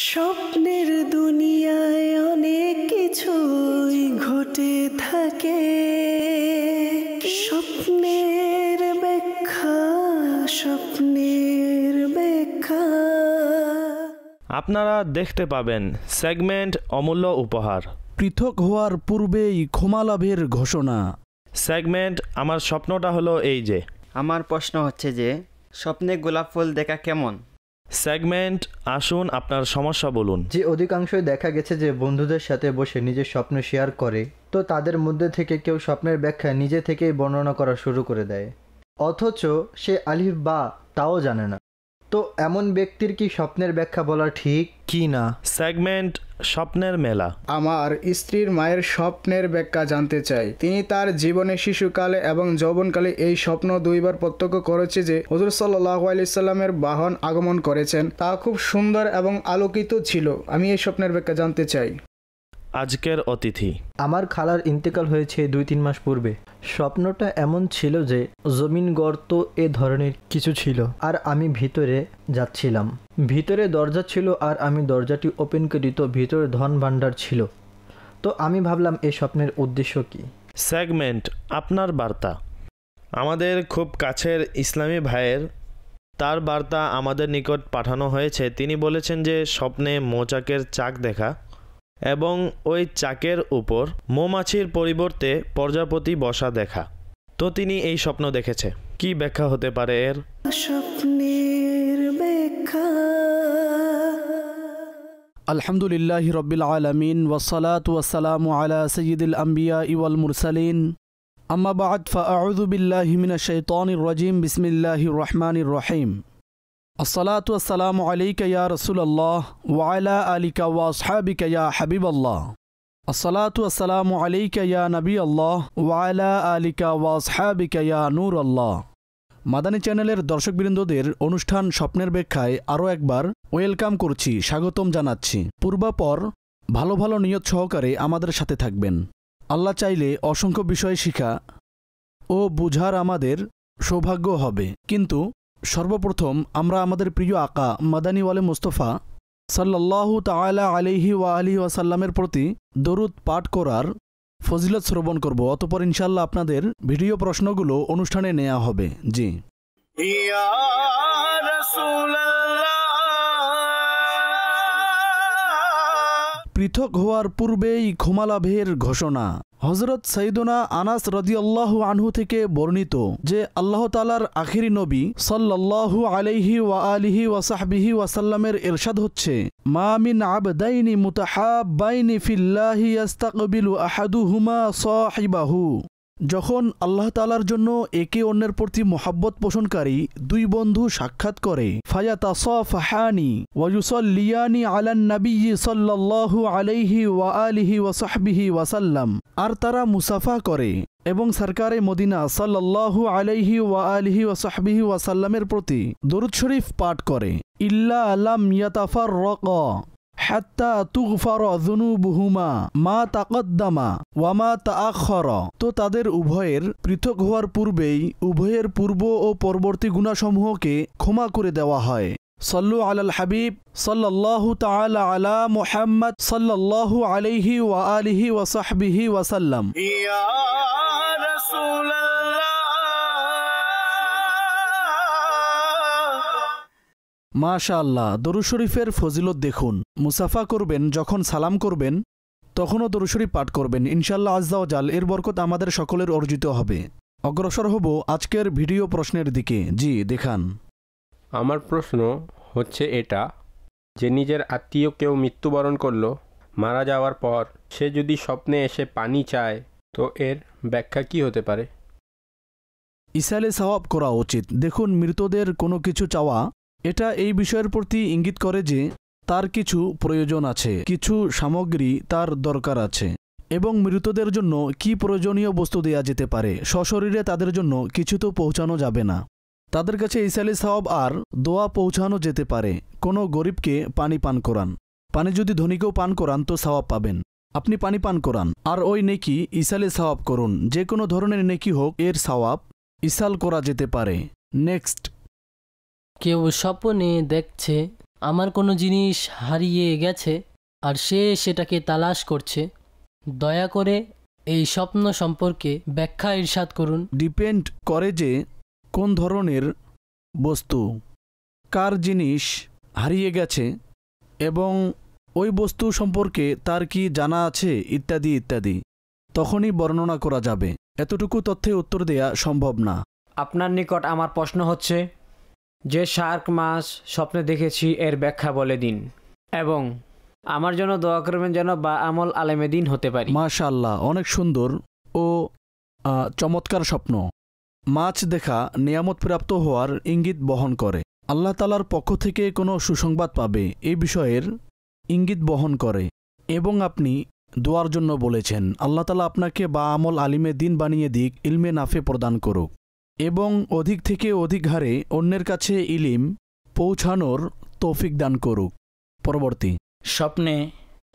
স্বপ্নের দুনিয়ায় অনেক কিছুই ঘটে থাকে, স্বপ্নের ব্যাখ্যা, স্বপ্নের ব্যাখ্যা। আপনারা দেখতে পাবেন সেগমেন্ট অমূল্য উপহার, পৃথক হওয়ার পূর্বেই ক্ষমা লাভের ঘোষণা। সেগমেন্ট আমার স্বপ্নটা হলো এই যে। আমার প্রশ্ন হচ্ছে যে স্বপ্নে গোলাপ ফুল দেখা কেমন? সেগমেন্ট আসুন আপনার সমস্যা বলুন। যে অধিকাংশই দেখা গেছে যে বন্ধুদের সাথে বসে নিজের স্বপ্ন শেয়ার করে, তো তাদের মধ্যে থেকে কেউ স্বপ্নের ব্যাখ্যা নিজে থেকেই বর্ণনা করা শুরু করে দেয়, অথচ সে আলিফ বা তাও জানে না। তো এমন ব্যক্তির কি স্বপ্নের ব্যাখ্যা বলা ঠিক কি না? সেগমেন্ট স্বপ্নের মেলা। আমার স্ত্রীর মায়ের স্বপ্নের ব্যাখ্যা জানতে চাই। তিনি তার জীবনে শিশুকালে এবং যৌবনকালে এই স্বপ্ন দুইবার প্রত্যক্ষ করেছে যে হুজুর সাল্লাল্লাহু আলাইহি সাল্লামের বাহন আগমন করেছেন, তা খুব সুন্দর এবং আলোকিত ছিল। আমি এই স্বপ্নের ব্যাখ্যা জানতে চাই। আজকের অতিথি। আমার খালার ইন্তেকাল হয়েছে 2-3 মাস পূর্বে। স্বপ্নটা এমন ছিল যে জমিন গর্ত এ ধরনের কিছু ছিল, আর আমি ভিতরে যাচ্ছিলাম। ভিতরে দরজা ছিল আর আমি দরজাটি ওপেন করি, তো ভিতরে ধন ভাণ্ডার ছিল। তো আমি ভাবলাম এই স্বপ্নের উদ্দেশ্য কি। সেগমেন্ট আপনার বার্তা। আমাদের খুব কাছের ইসলামী ভাইয়ের তার বার্তা আমাদের নিকট পাঠানো হয়েছে। তিনি বলেছেন যে স্বপ্নে মৌচাকের চাক দেখা এবং ওই চাকের উপর মৌমাছির পরিবর্তে প্রজাপতি বসা দেখা। তো তিনি এই স্বপ্ন দেখেছে। কি ব্যাখ্যা হতে পারে এর? স্বপ্নের ব্যাখ্যা। আলহামদুলিল্লাহি রব্বিল আলামিন ওয়াসসালাতু ওয়াসসালামু আলা সাইয়্যিদিল আমবিয়া ওয়াল মুরসালিন, আম্মা বা'দ, ফাআউযু বিল্লাহি মিনাশ শাইতানির রাজিম, বিসমিল্লাহির রহমানির রহিম। আসসালাতু ওয়াসসালামু আলাইকা ইয়া রাসূলুল্লাহ ওয়া আলা আলিকা ওয়া আসহাবিকা ইয়া হাবিবাল্লাহ। আসসালাতু ওয়াসসালামু আলাইকা ইয়া নবিয়াল্লাহ ওয়া আলা আলিকা ওয়া আসহাবিকা ইয়া নূরাল্লাহ। মাদানী চ্যানেলের দর্শকবৃন্দদের অনুষ্ঠান স্বপ্নের ব্যাখ্যায় আরও একবার ওয়েলকাম করছি, স্বাগতম জানাচ্ছি। পূর্বাপর ভালো ভালো নিয়ত সহকারে আমাদের সাথে থাকবেন। আল্লাহ চাইলে অসংখ্য বিষয় শিখা ও বুঝার আমাদের সৌভাগ্য হবে। কিন্তু সর্বপ্রথম আমরা আমাদের প্রিয় আকা মাদানী ওয়ালে মুস্তফা সাল্লাল্লাহু তাআলা আলাইহি ওয়া আলিহি ওয়াসাল্লামের প্রতি দরুদ পাঠ করার ফজিলত শ্রবণ করব। অতঃপর ইনশাআল্লাহ আপনাদের ভিডিও প্রশ্নগুলো অনুষ্ঠানে নেওয়া হবে। জি। ইয়া রাসূলুল্লাহ। পৃথক হওয়ার পূর্বেই ক্ষমা লাভের ঘোষণা। হযরত সাইয়্যিদুনা আনাস রাদিয়াল্লাহু আনহু থেকে বর্ণিত যে আল্লাহ তাআলার আখিরি নবী সাল্লাল্লাহু আলাইহি ওয়া আলিহি ওয়া সাহবিহি ওয়াসাল্লামের ইরশাদ হচ্ছে, মা মিন আবদাইনি মুতাহাব্বাইনি ফিল্লাহি ইস্তাকবিলু আহাদুহুমা সাহিবাহু। যখন আল্লাহ তাআলার জন্য একে অন্যের প্রতি মোহাব্বত পোষণকারী দুই বন্ধু সাক্ষাৎ করে, ফায়াতাসাফাহানি ওয়া ইউসাল্লিয়ানি আলান নাবিয়্যি সাল্লাল্লাহু আলাইহি ওয়া আলিহি ওয়া সাহবিহি ওয়াসাল্লাম, আর তারা মুসাফা করে এবং সরকারে মদিনা সাল্লাল্লাহু আলাইহি ওয়া আলিহি ওয়া সাহবিহি ওয়াসাল্লামের প্রতি দরুদ শরীফ পাঠ করে, ইল্লা লাম ইয়াতাফাররাকা হাত্তা তুগফারা যুনুবুহুমা মা তাকদ্দামা ওয়া মা তাআখারা। তো তাদের উভয়ের পৃথক হওয়ার পূর্বেই উভয়ের পূর্ব ও পরবর্তী গুনাহসমূহকে ক্ষমা করে দেওয়া হয়। সাল্লু আলাল হাবিব সাল্লাল্লাহু তাআলা আলা মুহাম্মদ সাল্লাল্লাহু আলাইহি ওয়া আলিহি ওয়া সাহবিহি ওয়াসাল্লাম। ইয়া রাসূলুল্লাহ। মাশাআল্লাহ, দরুদ শরীফের ফজিলত দেখুন। মুসাফা করবেন, যখন সালাম করবেন তখনও দরুদ শরীফ পাঠ করবেন। ইনশাআল্লাহ আজ্জা ওয়া জাল এর বরকত আমাদের সকলের অর্জিত হবে। অগ্রসর হব আজকের ভিডিও প্রশ্নের দিকে। জি দেখান। আমার প্রশ্ন হচ্ছে এটা যে নিজের আত্মীয় কেউ মৃত্যুবরণ করলো, মারা যাওয়ার পর সে যদি স্বপ্নে এসে পানি চায়, তো এর ব্যাখ্যা কি হতে পারে? ইসালে সওয়াব করা উচিত। দেখুন, মৃতদের কোনো কিছু চাওয়া এটা এই বিষয়ের প্রতি ইঙ্গিত করে যে তার কিছু প্রয়োজন আছে, কিছু সামগ্রী তার দরকার আছে, এবং মৃতদের জন্য কি প্রয়োজনীয় বস্তু দেয়া যেতে পারে। সশরীরে তাদের জন্য কিছু তো পৌঁছানো যাবে না, তাদের কাছে ইসালে সওয়াব আর দোয়া পৌঁছানো যেতে পারে। কোনো গরিবকে পানি পান করান, পানি যদি ধনীকেও পান করান তো সওয়াব পাবেন। আপনি পানি পান করান আর ওই নেকি ইসালে সওয়াব করুন। যে কোনো ধরনের নেকি হোক, এর সওয়াব ইসাল করা যেতে পারে। নেক্সট। কেউ স্বপ্নে দেখছে আমার কোনো জিনিস হারিয়ে গেছে আর সে সেটাকে তালাশ করছে, দয়া করে এই স্বপ্ন সম্পর্কে ব্যাখ্যা ইরশাদ করুন। ডিপেন্ড করে যে কোন ধরনের বস্তু, কার জিনিস হারিয়ে গেছে এবং ওই বস্তু সম্পর্কে তার কি জানা আছে ইত্যাদি ইত্যাদি, তখনই বর্ণনা করা যাবে। এতটুকু তথ্যে উত্তর দেয়া সম্ভব না। আপনার নিকট আমার প্রশ্ন হচ্ছে, যে শার্ক মাছ স্বপ্নে দেখেছি এর ব্যাখ্যা বলে দিন এবং আমার জন্য দোয়া করবেন যেন বা আমল আলেমে দিন হতে পারি। মাশাআল্লাহ, অনেক সুন্দর ও চমৎকার স্বপ্ন। মাছ দেখা নিয়ামত প্রাপ্ত হওয়ার ইঙ্গিত বহন করে। আল্লাহ তাআলার পক্ষ থেকে কোনো সুসংবাদ পাবে এই বিষয়ের ইঙ্গিত বহন করে এবং আপনি দোয়ার জন্য বলেছেন আল্লাহ তাআলা আপনাকে বা আমল আলিমে দিন বানিয়ে দিক, ইলমে নাফে প্রদান করুক এবং অধিক থেকে অধিক হারে অন্যের কাছে ইলিম পৌঁছানোর তৌফিক দান করুক। পরবর্তী, স্বপ্নে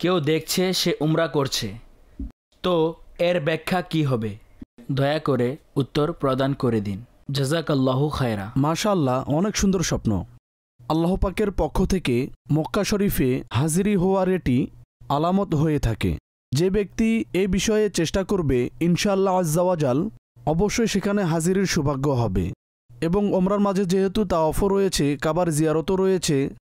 কেউ দেখছে সে উমরা করছে, তো এর ব্যাখ্যা কি হবে? দয়া করে উত্তর প্রদান করে দিন। জাযাকাল্লাহু খায়রা। মাশাআল্লাহ, অনেক সুন্দর স্বপ্ন। আল্লাহ পাকের পক্ষ থেকে মক্কা শরীফে হাজিরি হওয়ার এটি আলামত হয়ে থাকে। যে ব্যক্তি এ বিষয়ে চেষ্টা করবে ইনশাআল্লাহ আজ্জাওয়াজাল অবশ্যই সেখানে হাজিরির সৌভাগ্য হবে। এবং ওমরার মাঝে যেহেতু তাওয়াফও রয়েছে, কাবার জিয়ারতও রয়েছে,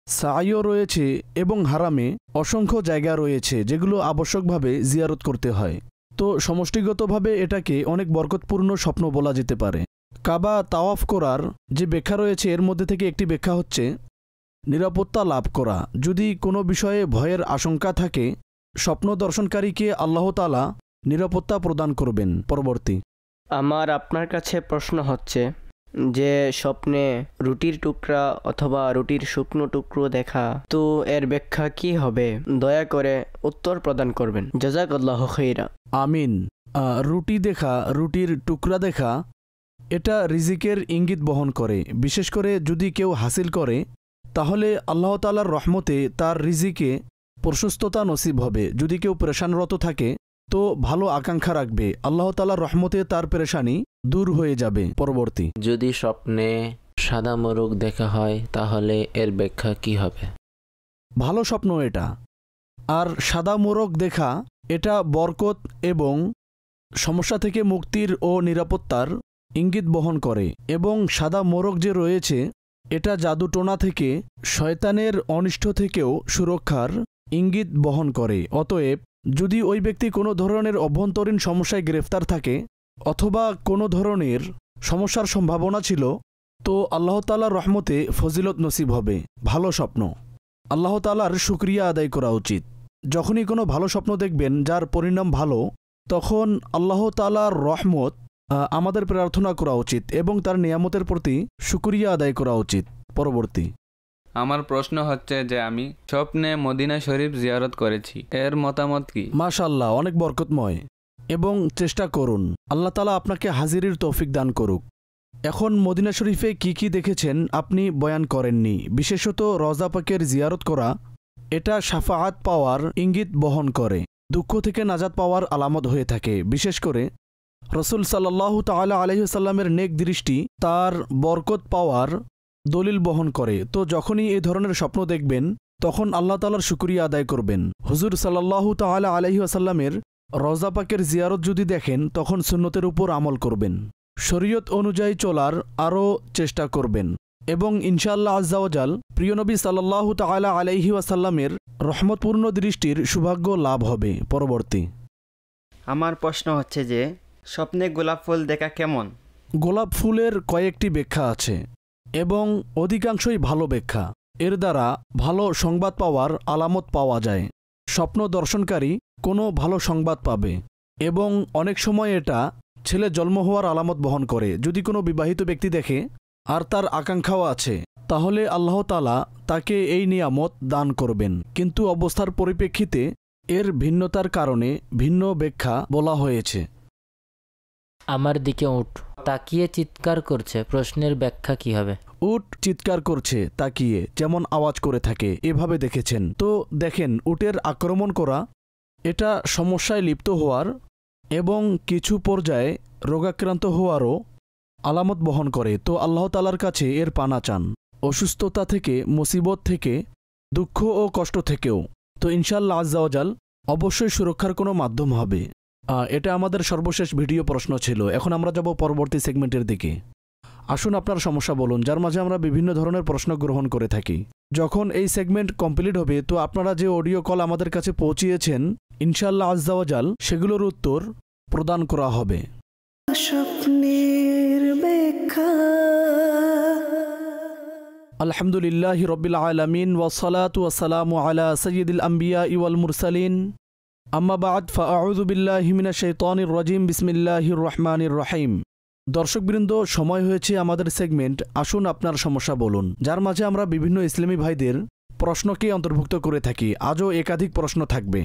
সাইও রয়েছে এবং হারামে অসংখ্য জায়গা রয়েছে যেগুলো আবশ্যকভাবে জিয়ারত করতে হয়। তো সমষ্টিগতভাবে এটাকে অনেক বরকতপূর্ণ স্বপ্ন বলা যেতে পারে। কাবা তাওয়াফ করার যে ব্যাখ্যা রয়েছে এর মধ্যে থেকে একটি ব্যাখ্যা হচ্ছে নিরাপত্তা লাভ করা। যদি কোনো বিষয়ে ভয়ের আশঙ্কা থাকে, স্বপ্ন দর্শনকারীকে আল্লাহ তাআলা নিরাপত্তা প্রদান করবেন। পরবর্তী, আমার আপনার কাছে প্রশ্ন হচ্ছে যে স্বপ্নে রুটির টুকরা অথবা রুটির শুকনো টুকরো দেখা, তো এর ব্যাখ্যা কি হবে? দয়া করে উত্তর প্রদান করবেন। জাযাকাল্লাহু খাইরা। আমিন। রুটি দেখা, রুটির টুকরা দেখা, এটা রিজিকের ইঙ্গিত বহন করে। বিশেষ করে যদি কেউ হাসিল করে তাহলে আল্লাহ তাআলার রহমতে তার রিজিকে প্রশস্ততা নসিব হবে। যদি কেউ পেরেশানরত থাকে তো ভালো আকাঙ্ক্ষা রাখবে, আল্লাহ তাআলার রহমতে তার পেরেশানি দূর হয়ে যাবে। পরবর্তী, যদি স্বপ্নে সাদা মোরগ দেখা হয় তাহলে এর ব্যাখ্যা কি হবে? ভালো স্বপ্ন এটা। আর সাদা মোরগ দেখা এটা বরকত এবং সমস্যা থেকে মুক্তির ও নিরাপত্তার ইঙ্গিত বহন করে। এবং সাদা মোরগ যে রয়েছে এটা জাদুটোনা থেকে, শয়তানের অনিষ্ট থেকেও সুরক্ষার ইঙ্গিত বহন করে। অতএব যদি ওই ব্যক্তি কোনো ধরনের অভ্যন্তরীণ সমস্যায় গ্রেফতার থাকে অথবা কোনো ধরনের সমস্যার সম্ভাবনা ছিল, তো আল্লাহ তাআলার রহমতে ফজিলত নসিব হবে। ভালো স্বপ্ন, আল্লাহ তাআলার শুকরিয়া আদায় করা উচিত। যখনই কোনো ভালো স্বপ্ন দেখবেন যার পরিণাম ভালো, তখন আল্লাহ তাআলার রহমত আমাদের প্রার্থনা করা উচিত এবং তার নিয়ামতের প্রতি শুকরিয়া আদায় করা উচিত। পরবর্তী, আমার প্রশ্ন হচ্ছে যে আমি স্বপ্নে মদিনা শরীফ জিয়ারত করেছি, এর মতামত কি? মাশাআল্লাহ, অনেক বরকতময় এবং চেষ্টা করুন আল্লাহ তাআলা আপনাকে হাজিরির তৌফিক দান করুক। এখন মদিনা শরীফে কি কি দেখেছেন আপনি বয়ান করেননি, বিশেষত রওজা পাকের জিয়ারত করা, এটা শাফাআত পাওয়ার ইঙ্গিত বহন করে, দুঃখ থেকে নাজাত পাওয়ার আলামত হয়ে থাকে। বিশেষ করে রসুল সাল্লাল্লাহু তাআলা আলাইহি ওয়াসাল্লামের নেক দৃষ্টি তার বরকত পাওয়ার দলিল বহন করে। তো যখনই এই ধরনের স্বপ্ন দেখবেন তখন আল্লাহ তাআলার শুকরিয়া আদায় করবেন। হুজুর সাল্লাল্লাহু তাআলা আলাইহি ওয়াসাল্লামের রওজা পাকের জিয়ারত যদি দেখেন তখন সুন্নতের উপর আমল করবেন, শরীয়ত অনুযায়ী চলার আরও চেষ্টা করবেন এবং ইনশাআল্লাহ আজ্জাওয়াজাল প্রিয় নবী সাল্লাল্লাহু তাআলা আলাইহি ওয়াসাল্লামের রহমতপূর্ণ দৃষ্টির সৌভাগ্য লাভ হবে। পরবর্তী, আমার প্রশ্ন হচ্ছে যে স্বপ্নে গোলাপ ফুল দেখা কেমন? গোলাপ ফুলের কয়েকটি ব্যাখ্যা আছে এবং অধিকাংশই ভালো ব্যাখ্যা। এর দ্বারা ভালো সংবাদ পাওয়ার আলামত পাওয়া যায়। স্বপ্ন দর্শনকারী কোনো ভালো সংবাদ পাবে এবং অনেক সময় এটা ছেলে জন্ম হওয়ার আলামত বহন করে। যদি কোনো বিবাহিত ব্যক্তি দেখে আর তার আকাঙ্ক্ষাও আছে তাহলে আল্লাহ তাআলা তাকে এই নিয়ামত দান করবেন, কিন্তু অবস্থার পরিপ্রেক্ষিতে এর ভিন্নতার কারণে ভিন্ন ব্যাখ্যা বলা হয়েছে। আমার দিকে উঠ তাকিয়ে চিৎকার করছে, প্রশ্নের ব্যাখ্যা কি হবে? উট চিৎকার করছে তাকিয়ে, যেমন আওয়াজ করে থাকে, এভাবে দেখেছেন। তো দেখেন, উটের আক্রমণ করা এটা সমস্যায় লিপ্ত হওয়ার এবং কিছু পর্যায়ে রোগাক্রান্ত হওয়ারও আলামত বহন করে। তো আল্লাহ তাআলার কাছে এর পানা চান। অসুস্থতা থেকে, মুসিবত থেকে দুঃখ ও কষ্ট থেকেও। তো ইনশাআল্লাহ আজ্জাওয়াজাল অবশ্যই সুরক্ষার কোনো মাধ্যম হবে। এটা আমাদের সর্বশেষ ভিডিও প্রশ্ন ছিল। এখন আমরা যাব পরবর্তী সেগমেন্টের দিকে। আসুন আপনার সমস্যা বলুন, যার মাঝে আমরা বিভিন্ন ধরনের প্রশ্ন গ্রহণ করে থাকি। যখন এই সেগমেন্ট কমপ্লিট হবে তো আপনারা যে অডিও কল আমাদের কাছে পৌঁছিয়েছেন ইনশাআল্লাহ আজ্জাওয়াজাল সেগুলোর উত্তর প্রদান করা হবে। স্বপ্নের ব্যাখ্যা। আলহামদুলিল্লাহি রাব্বিল আলামিন ওয়াসসালাতু ওয়াসসালামু আলা সাইয়্যিদিল আম্বিয়া ওয়াল মুরসালিন, আম্মা বা'দ, ফাআউযু বিল্লাহি মিনাশ শাইতানির রাজিম, বিসমিল্লাহির রহমানির রহিম। দর্শকবৃন্দ, সময় হয়েছে আমাদের সেগমেন্ট আসুন আপনার সমস্যা বলুন, যার মাঝে আমরা বিভিন্ন ইসলামী ভাইদের প্রশ্নকে অন্তর্ভুক্ত করে থাকি। আজও একাধিক প্রশ্ন থাকবে।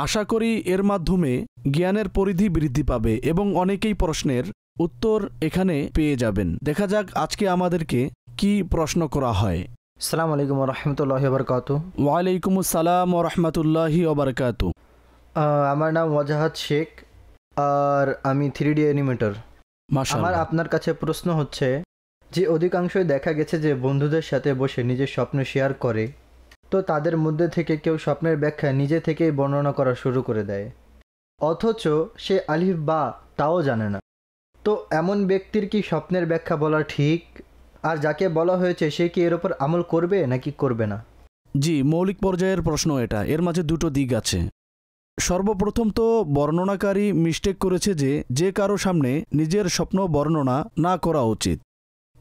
আশা করি এর মাধ্যমে জ্ঞানের পরিধি বৃদ্ধি পাবে এবং অনেকেই প্রশ্নের উত্তর এখানে পেয়ে যাবেন। দেখা যাক আজকে আমাদেরকে কি প্রশ্ন করা হয়। আসসালামু আলাইকুম ওয়া রাহমাতুল্লাহি ওয়া বারাকাতুহু। ওয়া আলাইকুম আসসালাম ওয়া রাহমাতুল্লাহি ওয়া বারাকাতুহু। আমার নাম ওয়াজাহাত শেখ আর আমি 3D অ্যানিমেটর। আমার আপনার কাছে প্রশ্ন হচ্ছে যে অধিকাংশই দেখা গেছে যে বন্ধুদের সাথে বসে নিজের স্বপ্ন শেয়ার করে, তো তাদের মধ্যে থেকে কেউ স্বপ্নের ব্যাখ্যা নিজে থেকেই বর্ণনা করা শুরু করে দেয়, অথচ সে আলিফ বা তাও জানে না। তো এমন ব্যক্তির কি স্বপ্নের ব্যাখ্যা বলা ঠিক? আর যাকে বলা হয়েছে সে কি এর উপর আমল করবে নাকি করবে না? জি, মৌলিক পর্যায়ের প্রশ্ন এটা। এর মাঝে দুটো দিক আছে। সর্বপ্রথম তো বর্ণনাকারী মিস্টেক করেছে যে কারো সামনে নিজের স্বপ্ন বর্ণনা না করা উচিত,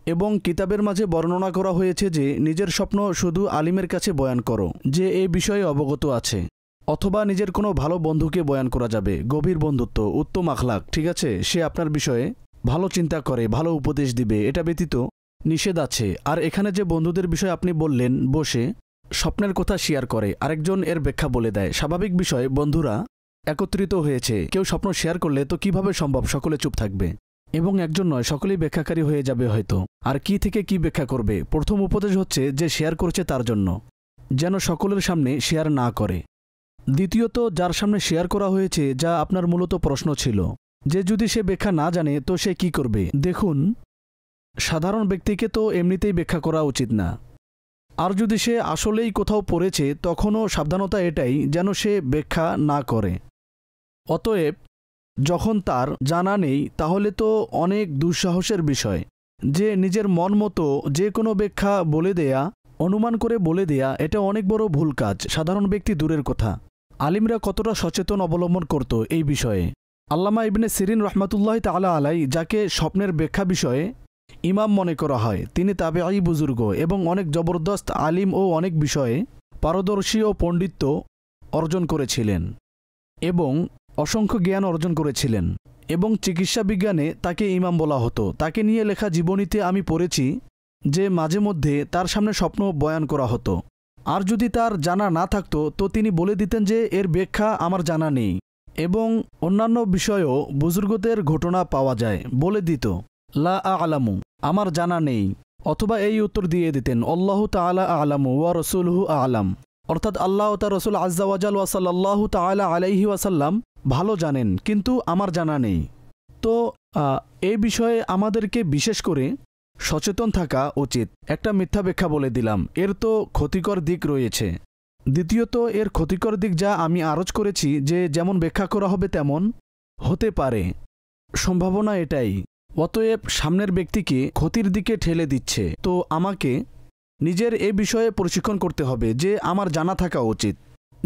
এবং কিতাবের মাঝে বর্ণনা করা হয়েছে যে নিজের স্বপ্ন শুধু আলিমের কাছে বয়ান করো যে এই বিষয়ে অবগত আছে, অথবা নিজের কোনো ভালো বন্ধুকে বয়ান করা যাবে। গভীর বন্ধুত্ব, উত্তম আখলাক, ঠিক আছে, সে আপনার বিষয়ে ভালো চিন্তা করে, ভালো উপদেশ দিবে, এটা ব্যতীত নিষেধ আছে। আর এখানে যে বন্ধুদের বিষয় আপনি বললেন বসে স্বপ্নের কথা শেয়ার করে, আরেকজন এর ব্যাখ্যা বলে দেয়, স্বাভাবিক বিষয়। বন্ধুরা একত্রিত হয়েছে, কেউ স্বপ্ন শেয়ার করলে তো কিভাবে সম্ভব সকলে চুপ থাকবে, এবং একজন নয় সকলেই ব্যাখ্যাকারী হয়ে যাবে হয়তো। আর কি থেকে কি ব্যাখ্যা করবে? প্রথম উপদেশ হচ্ছে যে শেয়ার করছে তার জন্য যেন সকলের সামনে শেয়ার না করে। দ্বিতীয়ত, যার সামনে শেয়ার করা হয়েছে, যা আপনার মূলত প্রশ্ন ছিল, যে যদি সে ব্যাখ্যা না জানে তো সে কি করবে? দেখুন, সাধারণ ব্যক্তিকে তো এমনিতেই ব্যাখ্যা করা উচিত না। আর যদি সে আসলেই কোথাও পড়েছে তখনও সাবধানতা এটাই যেন সে ব্যাখ্যা না করে। অতএব যখন তার জানা নেই তাহলে তো অনেক দুঃসাহসের বিষয় যে নিজের মন মতো যে কোনো ব্যাখ্যা বলে দেয়া, অনুমান করে বলে দেয়া, এটা অনেক বড় ভুল কাজ। সাধারণ ব্যক্তি দূরের কথা, আলিমরা কতটা সচেতন অবলম্বন করত এই বিষয়ে। আল্লামা ইবনে সিরিন রহমাতুল্লাহি তাআলা আলাই, যাকে স্বপ্নের ব্যাখ্যা বিষয়ে ইমাম মনে করা হয়, তিনি তাবেঈ বুজুর্গ এবং অনেক জবরদস্ত আলিম ও অনেক বিষয়ে পারদর্শী ও পণ্ডিত্য অর্জন করেছিলেন এবং অসংখ্য জ্ঞান অর্জন করেছিলেন, এবং চিকিৎসা বিজ্ঞানে তাকে ইমাম বলা হতো। তাকে নিয়ে লেখা জীবনীতে আমি পড়েছি যে মাঝে মধ্যে তার সামনে স্বপ্ন বয়ান করা হতো, আর যদি তার জানা না থাকতো তো তিনি বলে দিতেন যে এর ব্যাখ্যা আমার জানা নেই। এবং অন্যান্য বিষয়েও বুজুর্গদের ঘটনা পাওয়া যায়, বলে দিত লা আ'লামু, আমার জানা নেই, অথবা এই উত্তর দিয়ে দিতেন আল্লাহু তাআলা আ'লামু ওয়া রাসূলুহু আ'লাম, অর্থাৎ আল্লাহ ও তার রাসূল আযজা ওয়াজাল ওয়া সাল্লাল্লাহু তাআলা আলাইহি ওয়াসাল্লাম ভালো জানেন, কিন্তু আমার জানা নেই। তো এই বিষয়ে আমাদেরকে বিশেষ করে সচেতন থাকা উচিত। একটা মিথ্যা ব্যাখ্যা বলে দিলাম, এর তো ক্ষতিকর দিক রয়েছে। দ্বিতীয়ত, এর ক্ষতিকর দিক যা আমি আরজ করেছি যে যেমন ব্যাখ্যা করা হবে তেমন হতে পারে, সম্ভাবনা এটাই। অতএব সামনের ব্যক্তিকে ক্ষতির দিকে ঠেলে দিচ্ছে। তো আমাকে নিজের এ বিষয়ে প্রশিক্ষণ করতে হবে যে আমার জানা থাকা উচিত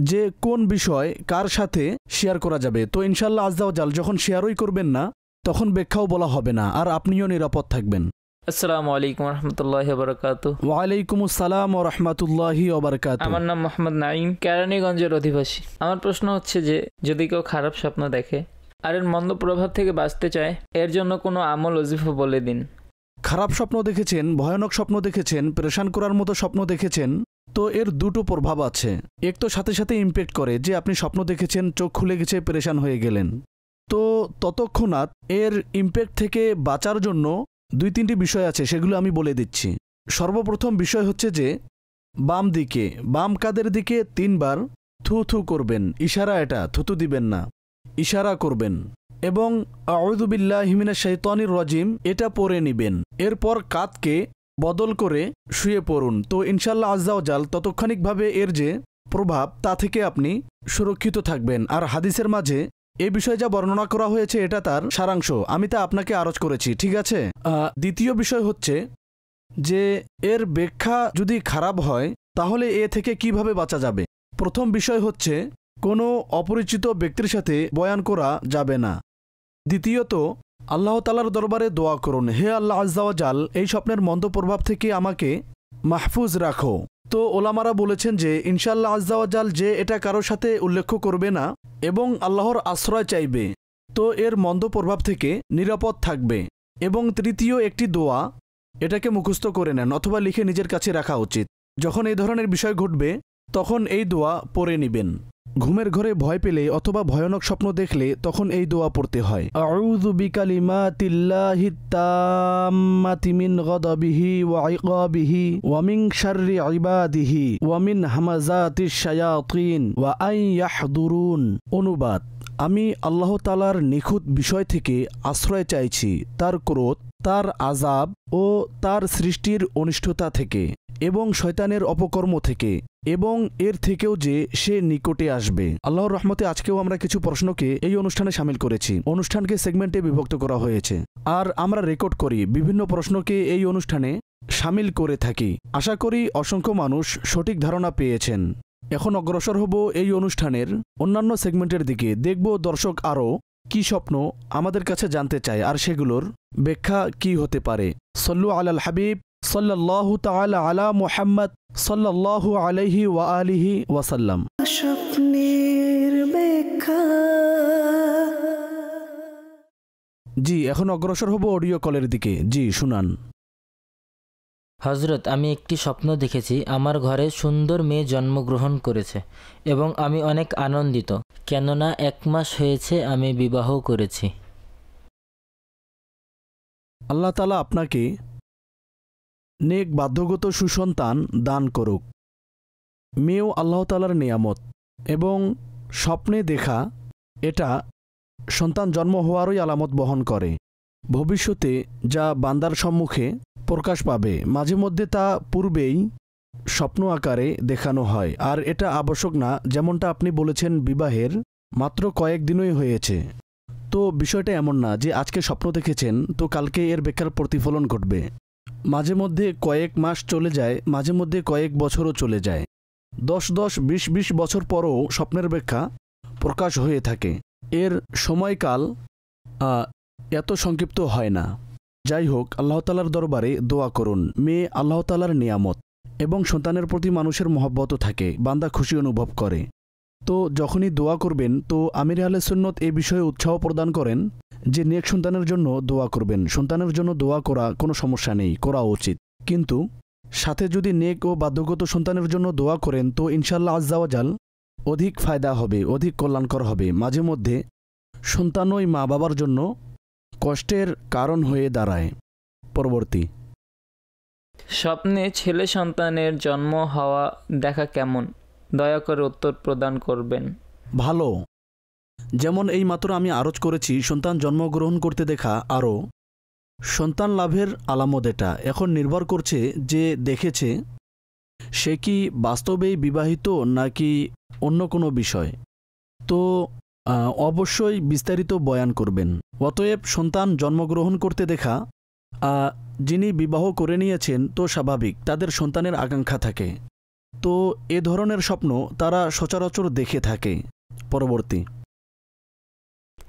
যে কোন বিষয় কার সাথে শেয়ার করা যাবে। তো ইনশাআল্লাহ আজ্জা ওয়া জাল যখন শেয়ারই করবেন না তখন ব্যাখ্যাও বলা হবে না, আর আপনিও নিরাপদ থাকবেন। আসসালামু আলাইকুম রহমতুল্লাহি ওয়া বারাকাতুহু। ওয়া আলাইকুম আসসালাম ওয়া রাহমাতুল্লাহি ওয়া বারাকাতুহু। আমার নাম মোহাম্মদ নাঈম, কেরানীগঞ্জের অধিবাসী। আমার প্রশ্ন হচ্ছে যে যদি কেউ খারাপ স্বপ্ন দেখে আর এর মন্দ প্রভাব থেকে বাঁচতে চায়, এর জন্য কোনো আমল ওজিফা বলে দিন। খারাপ স্বপ্ন দেখেছেন, ভয়ানক স্বপ্ন দেখেছেন, পেরেশান করার মতো স্বপ্ন দেখেছেন, তো এর দুটো প্রভাব আছে। এক তো সাথে সাথে ইমপ্যাক্ট করে যে আপনি স্বপ্ন দেখেছেন, চোখ খুলে গেছে, পেরেশান হয়ে গেলেন। তো ততক্ষণাৎ এর ইমপ্যাক্ট থেকে বাঁচার জন্য 2-3টি বিষয় আছে, সেগুলো আমি বলে দিচ্ছি। সর্বপ্রথম বিষয় হচ্ছে যে বাম দিকে, বাম কাঁধের দিকে 3 বার থু থু করবেন। ইশারা, এটা থুতু দিবেন না, ইশারা করবেন, এবং আউযু বিল্লাহি মিনাশ শাইতানির রাজিম এটা পড়ে নেবেন। এরপর কাঁধকে বদল করে শুয়ে পড়ুন। তো ইনশাল্লাহ আজ্জাওয়াজাল ততক্ষণিকভাবে এর যে প্রভাব তা থেকে আপনি সুরক্ষিত থাকবেন। আর হাদিসের মাঝে এই বিষয়ে যা বর্ণনা করা হয়েছে এটা তার সারাংশ, আমি তা আপনাকে আরজ করেছি, ঠিক আছে। দ্বিতীয় বিষয় হচ্ছে যে এর ব্যাখ্যা যদি খারাপ হয় তাহলে এ থেকে কিভাবে বাঁচা যাবে। প্রথম বিষয় হচ্ছে কোনো অপরিচিত ব্যক্তির সাথে বয়ান করা যাবে না। দ্বিতীয়ত আল্লাহ তাআলার দরবারে দোয়া করুন, হে আল্লাহ আজ্জাওয়াজাল এই স্বপ্নের মন্দ প্রভাব থেকে আমাকে মাহফুজ রাখো। তো ওলামারা বলেছেন যে ইনশাআল্লাহ আজ্জাওয়াজাল যে এটা কারোর সাথে উল্লেখ করবে না এবং আল্লাহর আশ্রয় চাইবে তো এর মন্দ প্রভাব থেকে নিরাপদ থাকবে। এবং তৃতীয় একটি দোয়া, এটাকে মুখস্থ করে নেন অথবা লিখে নিজের কাছে রাখা উচিত। যখন এই ধরনের বিষয় ঘটবে তখন এই দোয়া পড়ে নেবেন। ঘুমের ঘরে ভয় পেলে অথবা ভয়ানক স্বপ্ন দেখলে তখন এই দোয়া পড়তে হয়, আউযু বিকালিমাতিল্লাহিত তাম্মাতি মিন গাদাবিহি ওয়া ইকাবিহি ওয়া মিন শাররি ইবাদিহি ওয়া মিন হামাযাতিশ শায়াতিন ওয়া আন ইয়াহদুরুন। অনুবাদ, আমি আল্লাহ তাআলার নিখুঁত বিষয় থেকে আশ্রয় চাইছি, তার ক্রোধ, তার আযাব ও তার সৃষ্টির অনিষ্টতা থেকে এবং শয়তানের অপকর্ম থেকে এবং এর থেকেও যে সে নিকটে আসবে। আল্লাহর রহমতে আজকেও আমরা কিছু প্রশ্নকে এই অনুষ্ঠানে সামিল করেছি। অনুষ্ঠানকে সেগমেন্টে বিভক্ত করা হয়েছে আর আমরা রেকর্ড করি, বিভিন্ন প্রশ্নকে এই অনুষ্ঠানে সামিল করে থাকি। আশা করি অসংখ্য মানুষ সঠিক ধারণা পেয়েছেন। এখন অগ্রসর হব এই অনুষ্ঠানের অন্যান্য সেগমেন্টের দিকে। দেখব দর্শক আরও কি স্বপ্ন আমাদের কাছে জানতে চায় আর সেগুলোর ব্যাখ্যা কি হতে পারে। সল্লু আলাল হাবিব সাল্লাল্লাহু তাআলা আলা মুহাম্মদ সাল্লাল্লাহু আলাইহি ওয়া আলিহি ওয়াসাল্লাম। স্বপ্নের ব্যাখ্যা। জি, এখন অগ্রসর হব অডিও কলের দিকে। জি, শুনান। হজরত, আমি একটি স্বপ্ন দেখেছি আমার ঘরে সুন্দর মেয়ে জন্মগ্রহণ করেছে এবং আমি অনেক আনন্দিত, কেননা 1 মাস হয়েছে আমি বিবাহ করেছি। আল্লাহ তাআলা আপনাকে নেক বাধ্যগত সুসন্তান দান করুক। মেয়েও আল্লাহ তাআলার নিয়ামত এবং স্বপ্নে দেখা এটা সন্তান জন্ম হওয়ারই আলামত বহন করে। ভবিষ্যতে যা বান্দার সম্মুখে প্রকাশ পাবে মাঝে মধ্যে তা পূর্বেই স্বপ্ন আকারে দেখানো হয়। আর এটা আবশ্যক না, যেমনটা আপনি বলেছেন বিবাহের মাত্র কয়েকদিনই হয়েছে। তো বিষয়টা এমন না যে আজকে স্বপ্ন দেখেছেন তো কালকে এর ব্যাখ্যার প্রতিফলন ঘটবে। মাঝে মধ্যে কয়েক মাস চলে যায়, মাঝে মধ্যে কয়েক বছরও চলে যায়, 10, 20 বছর পরও স্বপ্নের ব্যাখ্যা প্রকাশ হয়ে থাকে। এর সময়কাল এত সংক্ষিপ্ত হয় না। যাই হোক, আল্লাহ তাআলার দরবারে দোয়া করুন। মেয়ে আল্লাহ তাআলার নিয়ামত এবং সন্তানের প্রতি মানুষের মহব্বতও থাকে, বান্দা খুশি অনুভব করে। তো যখনই দোয়া করবেন তো আমির আহলে সুন্নত এই বিষয়ে উৎসাহ প্রদান করেন যে নেক সন্তানের জন্য দোয়া করবেন। সন্তানের জন্য দোয়া করা কোনো সমস্যা নেই, করা উচিত, কিন্তু সাথে যদি নেক ও বাধ্যগত সন্তানের জন্য দোয়া করেন তো ইনশাআল্লাহ আজ্জাওয়াজাল অধিক ফায়দা হবে, অধিক কল্যাণকর হবে। মাঝে মধ্যে সন্তানই মা বাবার জন্য কষ্টের কারণ হয়ে দাঁড়ায়। পরবর্তী, স্বপ্নে ছেলে সন্তানের জন্ম হওয়া দেখা কেমন? দয়া করে উত্তর প্রদান করবেন। ভালো। যেমন এই মাত্র আমি আরজ করেছি, সন্তান জন্মগ্রহণ করতে দেখা আরও সন্তান লাভের আলামত। এটা এখন নির্ভর করছে যে দেখেছে সে কি বাস্তবেই বিবাহিত নাকি অন্য কোনো বিষয়। তো অবশ্যই বিস্তারিত বয়ান করবেন। অতএব সন্তান জন্মগ্রহণ করতে দেখা যিনি বিবাহ করে নিয়েছেন তো স্বাভাবিক তাদের সন্তানের আকাঙ্ক্ষা থাকে, তো এ ধরনের স্বপ্ন তারা সচরাচর দেখে থাকে। পরবর্তী,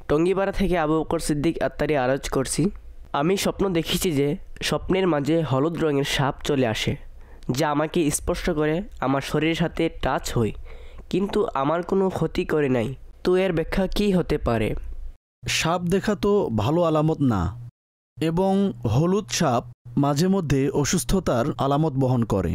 টঙ্গিপাড়া থেকে আবু বকর সিদ্দিক আত্মারি আরজ করছি। আমি স্বপ্ন দেখেছি যে স্বপ্নের মাঝে হলুদ রঙের সাপ চলে আসে, যা আমাকে স্পর্শ করে আমার শরীরের সাথে টাচ হয়, কিন্তু আমার কোনো ক্ষতি করে নাই। তো এর ব্যাখ্যা কী হতে পারে? সাপ দেখা তো ভালো আলামত না, এবং হলুদ সাপ মাঝে মধ্যে অসুস্থতার আলামত বহন করে।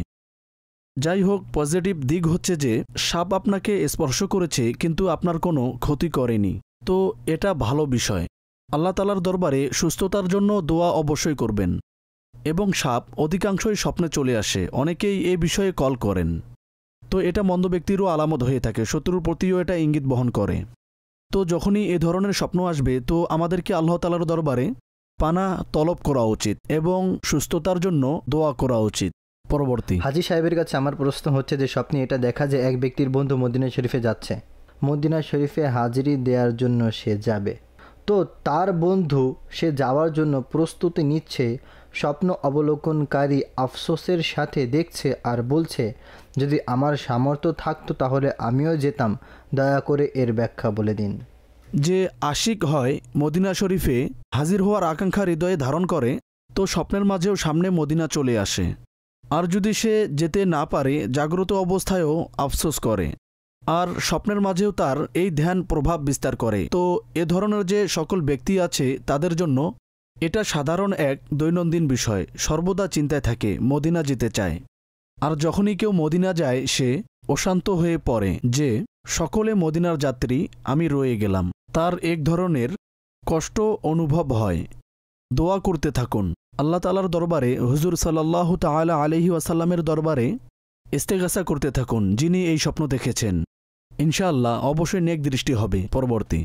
যাই হোক, পজিটিভ দিক হচ্ছে যে সাপ আপনাকে স্পর্শ করেছে কিন্তু আপনার কোনো ক্ষতি করেনি, তো এটা ভালো বিষয়। আল্লাহ তাআলার দরবারে সুস্থতার জন্য দোয়া অবশ্যই করবেন। এবং সাপ অধিকাংশই স্বপ্নে চলে আসে, অনেকেই এ বিষয়ে কল করেন, তো এটা মন্দ ব্যক্তিরও আলামত হয়ে থাকে, শত্রুর প্রতিও এটা ইঙ্গিত বহন করে। তো যখনই এ ধরনের স্বপ্ন আসবে তো আমাদেরকে আল্লাহ তাআলার দরবারে পানা তলব করা উচিত এবং সুস্থতার জন্য দোয়া করা উচিত। পরবর্তী। হাজী সাহেবের কাছে আমার প্রশ্ন হচ্ছে যে স্বপ্নে এটা দেখা যে এক ব্যক্তির বন্ধু মদিনা শরীফে যাচ্ছে, মদিনা শরীফে হাজিরি দেওয়ার জন্য সে যাবে, তো তার বন্ধু সে যাওয়ার জন্য প্রস্তুতি নিচ্ছে, স্বপ্ন অবলোকনকারী আফসোসের সাথে দেখছে আর বলছে যদি আমার সামর্থ্য থাকতো তাহলে আমিও যেতাম, দয়া করে এর ব্যাখ্যা বলে দিন। যে আশিক হয় মদিনা শরীফে হাজির হওয়ার আকাঙ্ক্ষা হৃদয়ে ধারণ করে, তো স্বপ্নের মাঝেও সামনে মদিনা চলে আসে। আর যদি সে যেতে না পারে জাগ্রত অবস্থায়ও আফসোস করে, আর স্বপ্নের মাঝেও তার এই ধ্যান প্রভাব বিস্তার করে, তো এ ধরনের যে সকল ব্যক্তি আছে তাদের জন্য এটা সাধারণ এক দৈনন্দিন বিষয়, সর্বদা চিন্তায় থাকে, মদিনা যেতে চায়। আর যখনই কেউ মদিনা যায় সে অশান্ত হয়ে পড়ে যে সকলে মদিনার যাত্রী, আমি রয়ে গেলাম। তার এক ধরনের কষ্ট অনুভব হয়। দোয়া করতে থাকুন আল্লাহ তাআলার দরবারে, হুজুর সাল্লাল্লাহু তাআলা আলাইহি ওয়াসাল্লামের দরবারে ইস্তেগাসা করতে থাকুন যিনি এই স্বপ্ন দেখেছেন। ইনশাআল্লাহ অবশ্যই নেক দৃষ্টি হবে। পরবর্তী।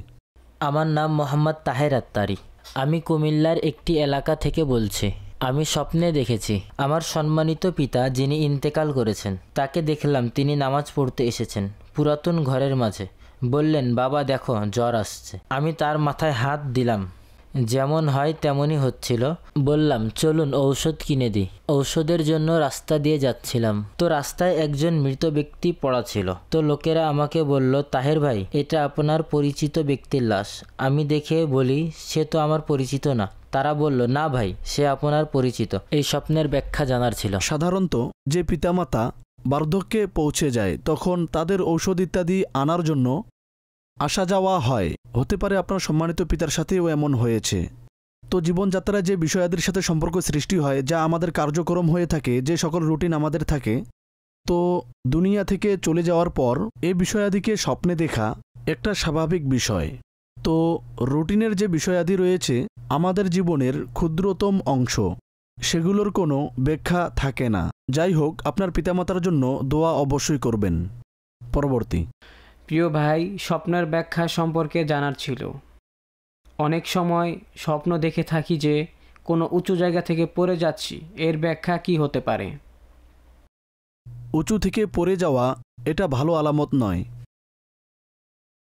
আমার নাম মোহাম্মদ তাহের আত্তারি। আমি কুমিল্লার একটি এলাকা থেকে বলছি। আমি স্বপ্নে দেখেছি আমার সম্মানিত পিতা যিনি ইন্তেকাল করেছেন তাকে দেখলাম তিনি নামাজ পড়তে এসেছেন পুরাতন ঘরের মাঝে। বললেন, বাবা দেখো জ্বর আসছে। আমি তার মাথায় হাত দিলাম, যেমন হয় তেমনই হচ্ছিল। বললাম চলুন ঔষধ কিনে দিই। ঔষধের জন্য রাস্তা দিয়ে যাচ্ছিলাম, তো রাস্তায় একজন মৃত ব্যক্তি পড়া ছিল। তো লোকেরা আমাকে বলল, তাহের ভাই এটা আপনার পরিচিত ব্যক্তির লাশ। আমি দেখে বলি সে তো আমার পরিচিত না। তারা বলল, না ভাই সে আপনার পরিচিত। এই স্বপ্নের ব্যাখ্যা জানার ছিল। সাধারণত যে পিতামাতা বার্ধক্যে পৌঁছে যায় তখন তাদের ঔষধ ইত্যাদি আনার জন্য আসা যাওয়া হয়। হতে পারে আপনার সম্মানিত পিতার সাথেও এমন হয়েছে। তো জীবনযাত্রায় যে বিষয়াদির সাথে সম্পর্ক সৃষ্টি হয়, যা আমাদের কার্যক্রম হয়ে থাকে, যে সকল রুটিন আমাদের থাকে, তো দুনিয়া থেকে চলে যাওয়ার পর এই বিষয়াদিকে স্বপ্নে দেখা একটা স্বাভাবিক বিষয়। তো রুটিনের যে বিষয়াদি রয়েছে আমাদের জীবনের ক্ষুদ্রতম অংশ, সেগুলোর কোনো ব্যাখ্যা থাকে না। যাই হোক, আপনার পিতামাতার জন্য দোয়া অবশ্যই করবেন। পরবর্তী। প্রিয় ভাই, স্বপ্নের ব্যাখ্যা সম্পর্কে জানার ছিল। অনেক সময় স্বপ্ন দেখে থাকি যে কোনো উঁচু জায়গা থেকে পড়ে যাচ্ছি, এর ব্যাখ্যা কি হতে পারে? উঁচু থেকে পড়ে যাওয়া এটা ভালো আলামত নয়।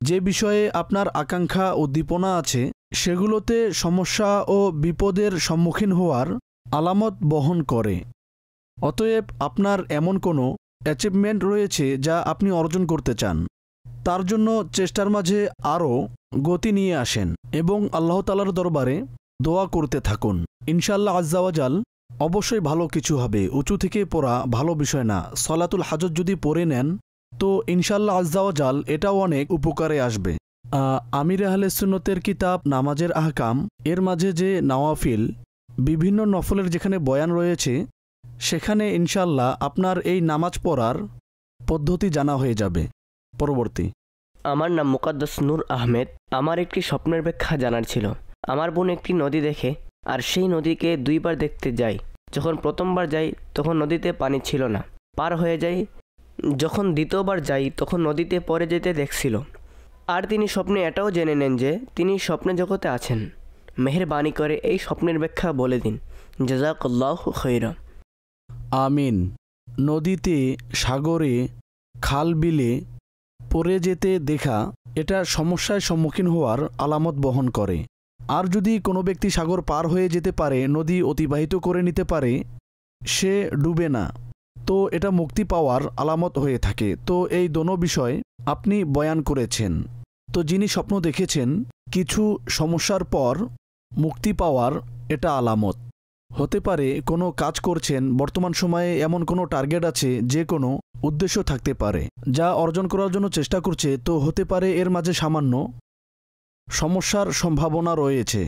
যে বিষয়ে আপনার আকাঙ্ক্ষা উদ্দীপনা আছে সেগুলোতে সমস্যা ও বিপদের সম্মুখীন হওয়ার আলামত বহন করে। অতএব আপনার এমন কোনো অ্যাচিভমেন্ট রয়েছে যা আপনি অর্জন করতে চান, তার জন্য চেষ্টার মাঝে আরও গতি নিয়ে আসেন এবং আল্লাহ তাআলার দরবারে দোয়া করতে থাকুন। ইনশাআল্লাহ আজ্জাওয়াজাল অবশ্যই ভালো কিছু হবে। উঁচু থেকে পড়া ভালো বিষয় না। সলাতুল হাজত যদি পড়ে নেন তো ইনশাআল্লাহ আজ্জাওয়াজাল এটাও অনেক উপকারে আসবে। আমির আহলে সুন্নতের কিতাব নামাজের আহকাম এর মাঝে যে নওয়াফিল বিভিন্ন নফলের যেখানে বয়ান রয়েছে সেখানে ইনশাআল্লাহ আপনার এই নামাজ পড়ার পদ্ধতি জানা হয়ে যাবে। পরবর্তী। আমার নাম মুকাদ্দাস নূর আহমেদ। আমার একটি স্বপ্নের ব্যাখ্যা জানার ছিল। আমার বোন একটি নদী দেখে আর সেই নদীকে দুইবার দেখতে যাই। যখন প্রথমবার যাই তখন নদীতে পানি ছিল না, পার হয়ে যাই। যখন দ্বিতীয়বার যাই তখন নদীতে পড়ে যেতে দেখছিল। আর তিনি স্বপ্নে এটাও জেনে নেন যে তিনি স্বপ্নে জগতে আছেন। মেহেরবানি করে এই স্বপ্নের ব্যাখ্যা বলে দিন, জাযাকাল্লাহু খাইরা। আমিন। নদীতে, সাগরে, খাল বিলে পড়ে যেতে দেখা এটা সমস্যার সম্মুখীন হওয়ার আলামত বহন করে। আর যদি কোনো ব্যক্তি সাগর পার হয়ে যেতে পারে, নদী অতিবাহিত করে নিতে পারে, সে ডুবে না, তো এটা মুক্তি পাওয়ার আলামত হয়ে থাকে। তো এই দোনো বিষয় আপনি বয়ান করেছেন। তো যিনি স্বপ্ন দেখেছেন কিছু সমস্যার পর মুক্তি পাওয়ার এটা আলামত হতে পারে। কোনো কাজ করছেন, বর্তমান সময়ে এমন কোনো টার্গেট আছে, যে কোনো উদ্দেশ্য থাকতে পারে যা অর্জন করার জন্য চেষ্টা করছে, তো হতে পারে এর মাঝে সামান্য সমস্যার সম্ভাবনা রয়েছে।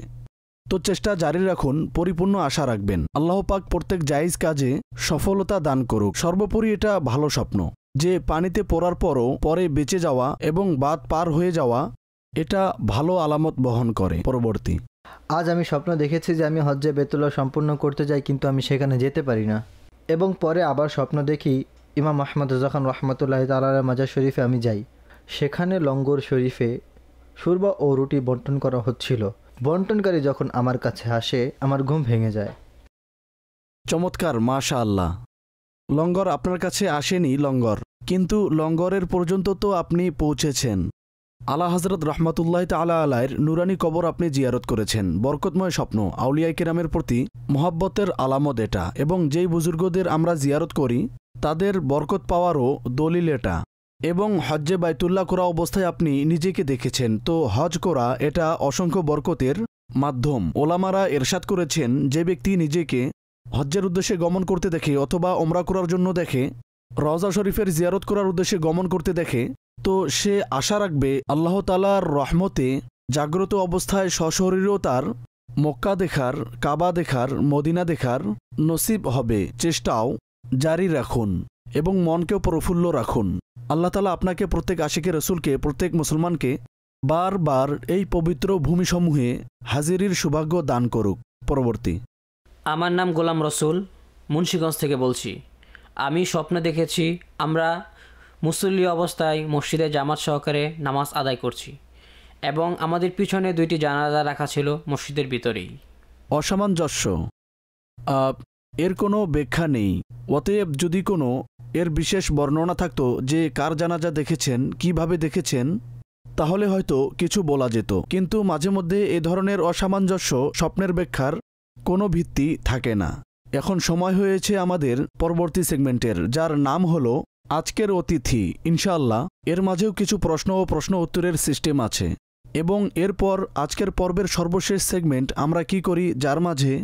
তো চেষ্টা জারি রাখুন, পরিপূর্ণ আশা রাখবেন। আল্লাহ পাক প্রত্যেক জায়েজ কাজে সফলতা দান করুক। সর্বোপরি এটা ভালো স্বপ্ন যে পানিতে পড়ার পরও পরে বেঁচে যাওয়া এবং বাদ পার হয়ে যাওয়া এটা ভালো আলামত বহন করে। পরবর্তী। আজ আমি স্বপ্ন দেখেছি যে আমি হজ্জে বেতুল্লাহ সম্পূর্ণ করতে যাই, কিন্তু আমি সেখানে যেতে পারি না। এবং পরে আবার স্বপ্ন দেখি ইমাম আহমদ রাজা খান রহমতুল্লাহ তাআলার মাজার শরীফে আমি যাই। সেখানে লঙ্গর শরীফে সুরবা ও রুটি বন্টন করা হচ্ছিল। বন্টনকারী যখন আমার কাছে আসে আমার ঘুম ভেঙে যায়। চমৎকার, মাশা আল্লাহ। লঙ্গর আপনার কাছে আসেনি লঙ্গর, কিন্তু লঙ্গরের পর্যন্ত তো আপনি পৌঁছেছেন। আলা হজরত রহমতুল্লাহ তাআলা আলাইয়ের নুরানি কবর আপনি জিয়ারত করেছেন। বরকতময় স্বপ্ন, আউলিয়া কিরামের প্রতি মহাব্বতের আলামত এটা, এবং যেই বুজুর্গদের আমরা জিয়ারত করি তাদের বরকত পাওয়ারও দলিল এটা। এবং হজ্জে বাইতুল্লাহ করা অবস্থায় আপনি নিজেকে দেখেছেন, তো হজ করা এটা অসংখ্য বরকতের মাধ্যম। ওলামারা এরশাদ করেছেন, যে ব্যক্তি নিজেকে হজ্জের উদ্দেশ্যে গমন করতে দেখে অথবা ওমরা করার জন্য দেখে, রওজা শরীফের জিয়ারত করার উদ্দেশ্যে গমন করতে দেখে, তো সে আশা রাখবে আল্লাহ তাআলার রহমতে জাগ্রত অবস্থায় সশরীরেও তার মক্কা দেখার, কাবা দেখার, মদিনা দেখার নসিব হবে। চেষ্টাও জারি রাখুন এবং মনকেও প্রফুল্ল রাখুন। আল্লাহ তাআলা আপনাকে, প্রত্যেক আশিকে রসুলকে, প্রত্যেক মুসলমানকে বারবার এই পবিত্র ভূমিসমূহে হাজিরির সৌভাগ্য দান করুক। পরবর্তী। আমার নাম গোলাম রসুল, মুন্সিগঞ্জ থেকে বলছি। আমি স্বপ্নে দেখেছি আমরা মুসল্লি অবস্থায় মসজিদে জামাত সহকারে নামাজ আদায় করছি এবং আমাদের পিছনে 2টি জানাজা রাখা ছিল মসজিদের ভিতরেই। অসামঞ্জস্য, এর কোনো ব্যাখ্যা নেই। অতএব যদি কোনো এর বিশেষ বর্ণনা থাকতো যে কার জানাজা দেখেছেন, কিভাবে দেখেছেন, তাহলে হয়তো কিছু বলা যেত। কিন্তু মাঝে মধ্যে এ ধরনের অসামঞ্জস্য স্বপ্নের ব্যাখ্যার কোনো ভিত্তি থাকে না। এখন সময় হয়েছে আমাদের পরবর্তী সেগমেন্টের, যার নাম হলো আজকের অতিথি। ইনশাআল্লাহ এর মাঝেও কিছু প্রশ্ন ও প্রশ্ন উত্তরের সিস্টেম আছে, এবং এরপর আজকের পর্বের সর্বশেষ সেগমেন্ট আমরা কি করি, যার মাঝে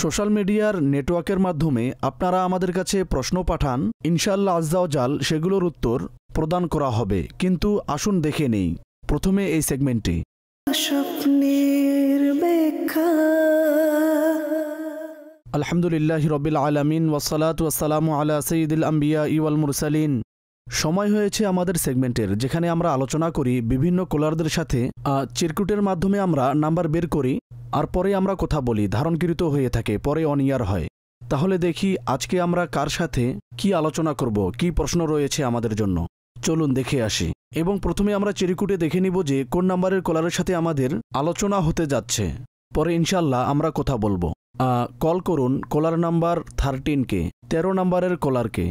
সোশ্যাল মিডিয়ার নেটওয়ার্কের মাধ্যমে আপনারা আমাদের কাছে প্রশ্ন পাঠান। ইনশাআল্লাহ আজ্জাওজাল সেগুলোর উত্তর প্রদান করা হবে। কিন্তু আসুন দেখে নেই প্রথমে এই সেগমেন্টে স্বপ্নের ব্যাখ্যা। আলহামদুলিল্লাহি রাব্বিল আলামিন ওয়াসসালাতু ওয়াসসালামু আলা সাইয়্যিদিল আম্বিয়া ওয়াল মুরসালিন। সময় হয়েছে আমাদের সেগমেন্টের, যেখানে আমরা আলোচনা করি বিভিন্ন কলারদের সাথে। চিরকুটের মাধ্যমে আমরা নাম্বার বের করি, আর পরে আমরা কথা বলি, ধারণকৃত হয়ে থাকে, পরে অনিয়ার হয়। তাহলে দেখি আজকে আমরা কার সাথে কি আলোচনা করব, কি প্রশ্ন রয়েছে আমাদের জন্য। চলুন দেখে আসি। এবং প্রথমে আমরা চিরকুটে দেখে নিব যে কোন নাম্বারের কলারের সাথে আমাদের আলোচনা হতে যাচ্ছে, পরে ইনশাল্লাহ আমরা কথা বলবো। কল করুন কলার নাম্বার 13-কে, 13 নাম্বারের কলারকে।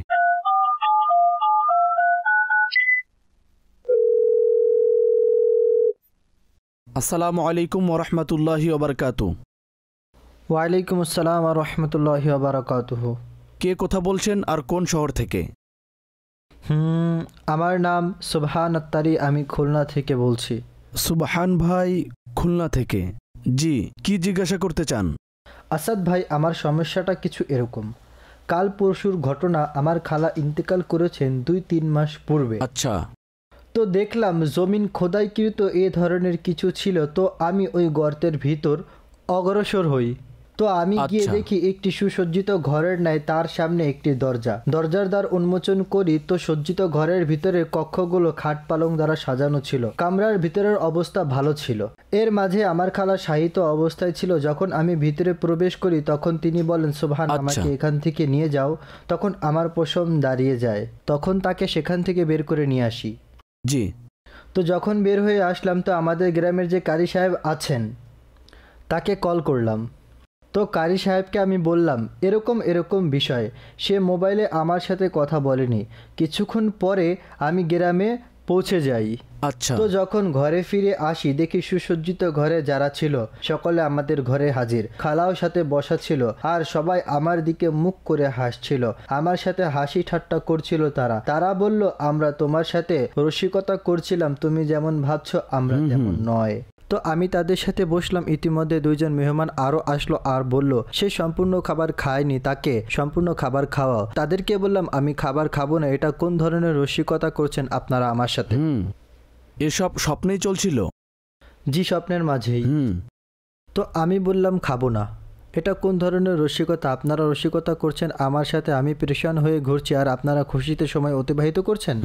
আসসালামু আলাইকুম ওরহমতুল্লাহি ওবরকাতু। ওয়ালাইকুম আসসালাম রহমতুল্লাহি ওবরাকাতুহু। কে কথা বলছেন আর কোন শহর থেকে? আমার নাম সুবহান আত্তারি, আমি খুলনা থেকে বলছি। সুবহান ভাই খুলনা থেকে, জি কি জিজ্ঞাসা করতে চান? আসাদ ভাই, আমার সমস্যাটা কিছু এরকম। কাল পরশুর ঘটনা, আমার খালা ইন্তেকাল করেছেন 2-3 মাস পূর্বে। আচ্ছা। তো দেখলাম জমিন খোদাইকৃত এ ধরনের কিছু ছিল, তো আমি ওই গর্তের ভিতর অগ্রসর হই। তো আমি গিয়ে দেখি একটি সুসজ্জিত ঘরের ন্যায় তার সামনে একটি দরজা। দরজার দ্বার উন্মোচন করি, তো সজ্জিত ঘরের ভিতরে কক্ষগুলো খাট পালং দ্বারা সাজানো ছিল। কামরার ভিতরের অবস্থা ভালো ছিল। এর মাঝে আমার খালা শায়িত অবস্থায় ছিল। যখন আমি ভিতরে প্রবেশ করি তখন তিনি বলেন, সুবহান, আমাকে এখান থেকে নিয়ে যাও। তখন আমার পশম দাঁড়িয়ে যায়, তখন তাকে সেখান থেকে বের করে নিয়ে আসি। জি। তো যখন বের হয়ে আসলাম, তো আমাদের গ্রামের যে কারি সাহেব আছেন তাকে কল করলাম। তো কারি সাহেবকে আমি বললাম এরকম এরকম বিষয়। সে মোবাইলে আমার সাথে কথা বলেনি। কিছুক্ষণ পরে আমি গ্রামে পৌঁছে যাই। আচ্ছা। তো যখন ঘরে ফিরে আসি দেখি সুসজ্জিত ঘরে যারা ছিল সকলে আমাদের ঘরে হাজির। খালাও সাথে বসা ছিল, আর সবাই আমার দিকে মুখ করে হাসছিল, আমার সাথে হাসি ঠাট্টা করছিল। তারা বলল, আমরা তোমার সাথে রসিকতা করছিলাম, তুমি যেমন ভাবছো আমরা তেমন নয়। তো আমি তাদের সাথে বসলাম। ইতিমধ্যে 2 জন মেহমান আরো আসলো আর বলল সে সম্পূর্ণ খাবার খায়নি, তাকে সম্পূর্ণ খাবার খাওয়াও। তাদেরকে বললাম আমি খাবার খাবো না। এটা কোন ধরনের রসিকতা করছেন আপনারা আমার সাথে? এসব স্বপ্নেই চলছিল? জি, স্বপ্নের মাঝেই। তো আমি বললাম খাবো না। এটা কোন ধরনের রসিকতা? আপনারা রসিকতা করছেন আমার সাথে, আমি পরেশান হয়ে ঘুরছি আর আপনারা খুশিতে সময় অতিবাহিত করছেন।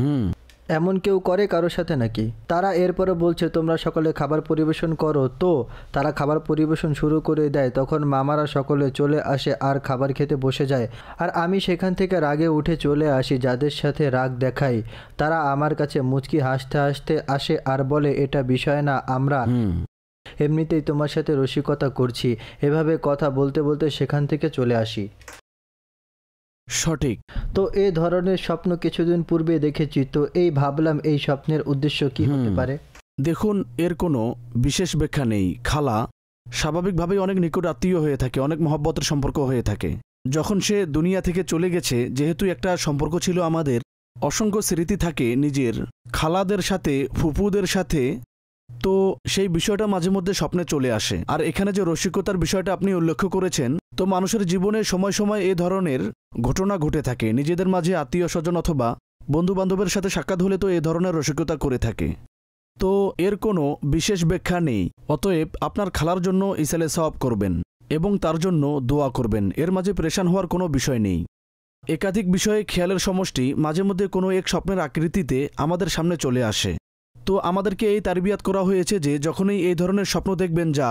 এমন কেউ করে কারোর সাথে নাকি? তারা এরপরে বলছে তোমরা সকলে খাবার পরিবেশন করো। তো তারা খাবার পরিবেশন শুরু করে দেয়। তখন মামারা সকলে চলে আসে আর খাবার খেতে বসে যায়। আর আমি সেখান থেকে রাগে উঠে চলে আসি। যাদের সাথে রাগ দেখাই তারা আমার কাছে মুচকি হাসতে হাসতে আসে আর বলে এটা বিষয় না, আমরা এমনিতেই তোমার সাথে রসিকতা করছি। এভাবে কথা বলতে বলতে সেখান থেকে চলে আসি। সঠিক। তো এই ধরনের স্বপ্ন কিছুদিন পূর্বে দেখেছি, তো এই ভাবলাম এই স্বপ্নের উদ্দেশ্য কি হতে পারে। দেখুন, এর কোনো বিশেষ ব্যাখ্যা নেই। খালা স্বাভাবিকভাবেই অনেক নিকট আত্মীয় হয়ে থাকে, অনেক মহব্বতের সম্পর্ক হয়ে থাকে। যখন সে দুনিয়া থেকে চলে গেছে, যেহেতু একটা সম্পর্ক ছিল আমাদের, অসংখ্য স্মৃতি থাকে নিজের খালাদের সাথে, ফুপুদের সাথে, তো সেই বিষয়টা মাঝে মধ্যে স্বপ্নে চলে আসে। আর এখানে যে রসিকতার বিষয়টা আপনি উল্লেখ করেছেন, তো মানুষের জীবনে সময় সময় এ ধরনের ঘটনা ঘটে থাকে। নিজেদের মাঝে আত্মীয় স্বজন অথবা বন্ধু বান্ধবের সাথে সাক্ষাৎ হলে তো এ ধরনের রসিকতা করে থাকে। তো এর কোনো বিশেষ ব্যাখ্যা নেই। অতএব আপনার খালার জন্য ইসালে সওয়াব করবেন এবং তার জন্য দোয়া করবেন। এর মাঝে পরেশান হওয়ার কোনো বিষয় নেই। একাধিক বিষয়ে খেয়ালের সমষ্টি মাঝে মধ্যে কোনো এক স্বপ্নের আকৃতিতে আমাদের সামনে চলে আসে। তো আমাদেরকে এই তারবিয়াত করা হয়েছে যে যখনই এই ধরনের স্বপ্ন দেখবেন যা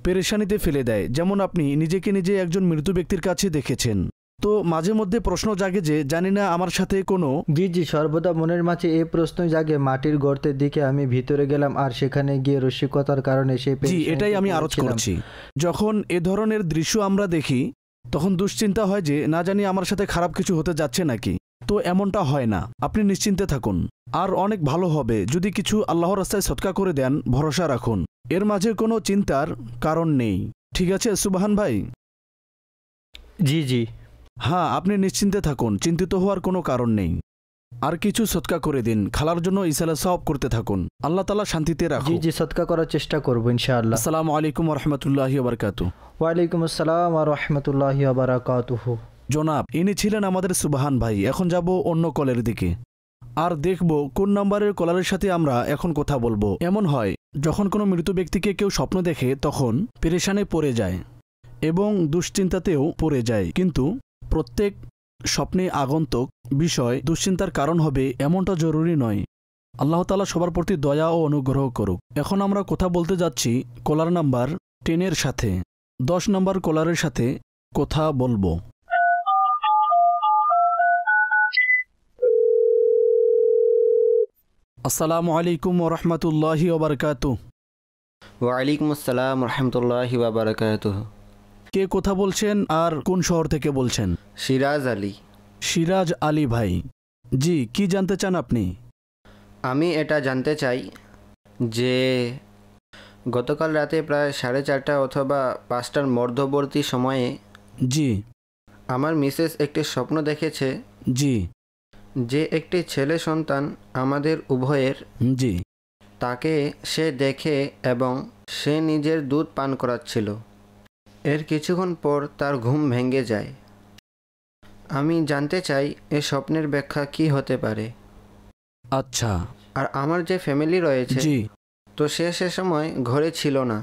পেরেশানিতে ফেলে দেয়, যেমন আপনি নিজেকে নিজে একজন মৃত ব্যক্তির কাছে দেখেছেন, তো মাঝে মধ্যে প্রশ্ন জাগে যে জানি না আমার সাথে কোনো জি সর্বদা মনের মাঝে এই প্রশ্ন জাগে, মাটির গর্তের দিকে আমি ভিতরে গেলাম আর সেখানে গিয়ে রসিকতার কারণে সেই এটাই আমি আরজ করছি। যখন এ ধরনের দৃশ্য আমরা দেখি তখন দুশ্চিন্তা হয় যে না জানি আমার সাথে খারাপ কিছু হতে যাচ্ছে নাকি। তো এমনটা হয় না, আপনি নিশ্চিন্তে থাকুন। আর অনেক ভালো হবে যদি কিছু আল্লাহর রাস্তায় সদকা করে দেন, ভরসা রাখুন, এর মাঝে কোনো চিন্তার কারণ নেই। ঠিক আছে সুবহান ভাই? জি হ্যাঁ, আপনি নিশ্চিন্তে থাকুন, চিন্তিত হওয়ার কোনো কারণ নেই। আর কিছু সদকা করে দিন, খালার জন্য ইসালে সওয়াব করতে থাকুন। আল্লাহ তাআলা শান্তিতে রাখুন। জি সদকা করার চেষ্টা করব ইনশাআল্লাহ। আসসালামু আলাইকুম ওয়া রাহমাতুল্লাহি ওয়া বারাকাতুহু। ওয়া আলাইকুম আসসালাম ওয়া রাহমাতুল্লাহি ওয়া বারাকাতুহু। জনাব, ইনি ছিলেন আমাদের সুবহান ভাই। এখন যাব অন্য কলের দিকে আর দেখব কোন নাম্বারের কলারের সাথে আমরা এখন কথা বলবো। এমন হয় যখন কোনো মৃত ব্যক্তিকে কেউ স্বপ্ন দেখে তখন পেরেশানে পড়ে যায় এবং দুশ্চিন্তাতেও পড়ে যায়, কিন্তু প্রত্যেক স্বপ্নে আগন্তুক বিষয় দুশ্চিন্তার কারণ হবে এমনটা জরুরি নয়। আল্লাহ তাআলা সবার প্রতি দয়া ও অনুগ্রহ করুক। এখন আমরা কথা বলতে যাচ্ছি কলার নাম্বার 10-এর সাথে। 10 নম্বর কলারের সাথে কথা বলবো। আসসালামু আলাইকুম ওয়া রাহমাতুল্লাহি ওয়া বারাকাতুহু। ওয়া আলাইকুম আসসালাম ওয়া রাহমাতুল্লাহি ওয়া বারাকাতুহু। কে কথা বলছেন আর কোন শহর থেকে বলছেন? সিরাজ আলী। সিরাজ আলী ভাই, জি কি জানতে চান আপনি? আমি এটা জানতে চাই যে গতকাল রাতে প্রায় 4:30 অথবা 5টার মধ্যবর্তী সময়ে জি আমার মিসেস একটি স্বপ্ন দেখেছে জি যে একটি ছেলে সন্তান আমাদের উভয়ের, জি তাকে সে দেখে এবং সে নিজের দুধ পান করাচ্ছিল। এর কিছুক্ষণ পর তার ঘুম ভেঙে যায়। আমি জানতে চাই এ স্বপ্নের ব্যাখ্যা কি হতে পারে। আচ্ছা। আর আমার যে ফ্যামিলি রয়েছে, তো সে সময় ঘরে ছিল না,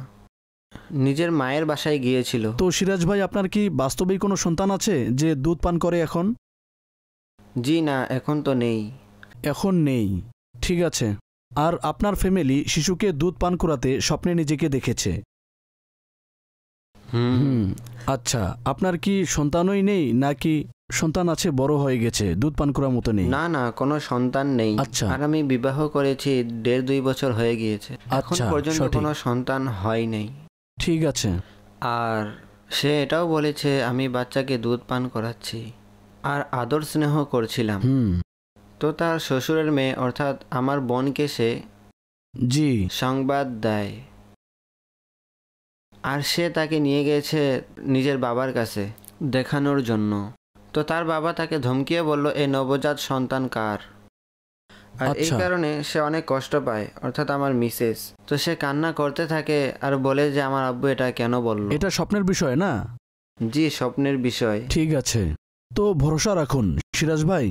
নিজের মায়ের বাসায় গিয়েছিল। তো সিরাজ ভাই, আপনার কি বাস্তবেই কোনো সন্তান আছে যে দুধ পান করে এখন? জি না, এখন তো নেই। এখন নেই, ঠিক আছে। আর আপনার ফ্যামিলি শিশুকে দুধ পান করাতে স্বপ্নে নিজেকে দেখেছে? আচ্ছা, আপনার কি সন্তানই নেই নাকি সন্তান আছে, বড় হয়ে গেছে, দুধ পান করার মতো নেই? না না, কোনো সন্তান নেই। আচ্ছা। আর আমি বিবাহ করেছি 1.5-2 বছর হয়ে গিয়েছে, এখন পর্যন্ত কোনো সন্তান হয় নাই। ঠিক আছে। আর সে এটাও বলেছে আমি বাচ্চাকে দুধ পান করাচ্ছি আর আদর স্নেহ করছিলাম। তো তার শ্বশুরের মেয়ে অর্থাৎ আমার বোনকে সে সংবাদ দেয় আর সে তাকে নিয়ে গেছে নিজের বাবার কাছে দেখানোর জন্য। তো তার বাবা তাকে ধমকিয়ে বলল এই নবজাত সন্তান কার। আর এই কারণে সে অনেক কষ্ট পায়, অর্থাৎ আমার মিসেস। তো সে কান্না করতে থাকে আর বলে যে আমার আব্বু এটা কেন বলল। এটা স্বপ্নের বিষয় না? জি, স্বপ্নের বিষয়। ঠিক আছে, তো ভরসা রাখুন সিরাজ ভাই,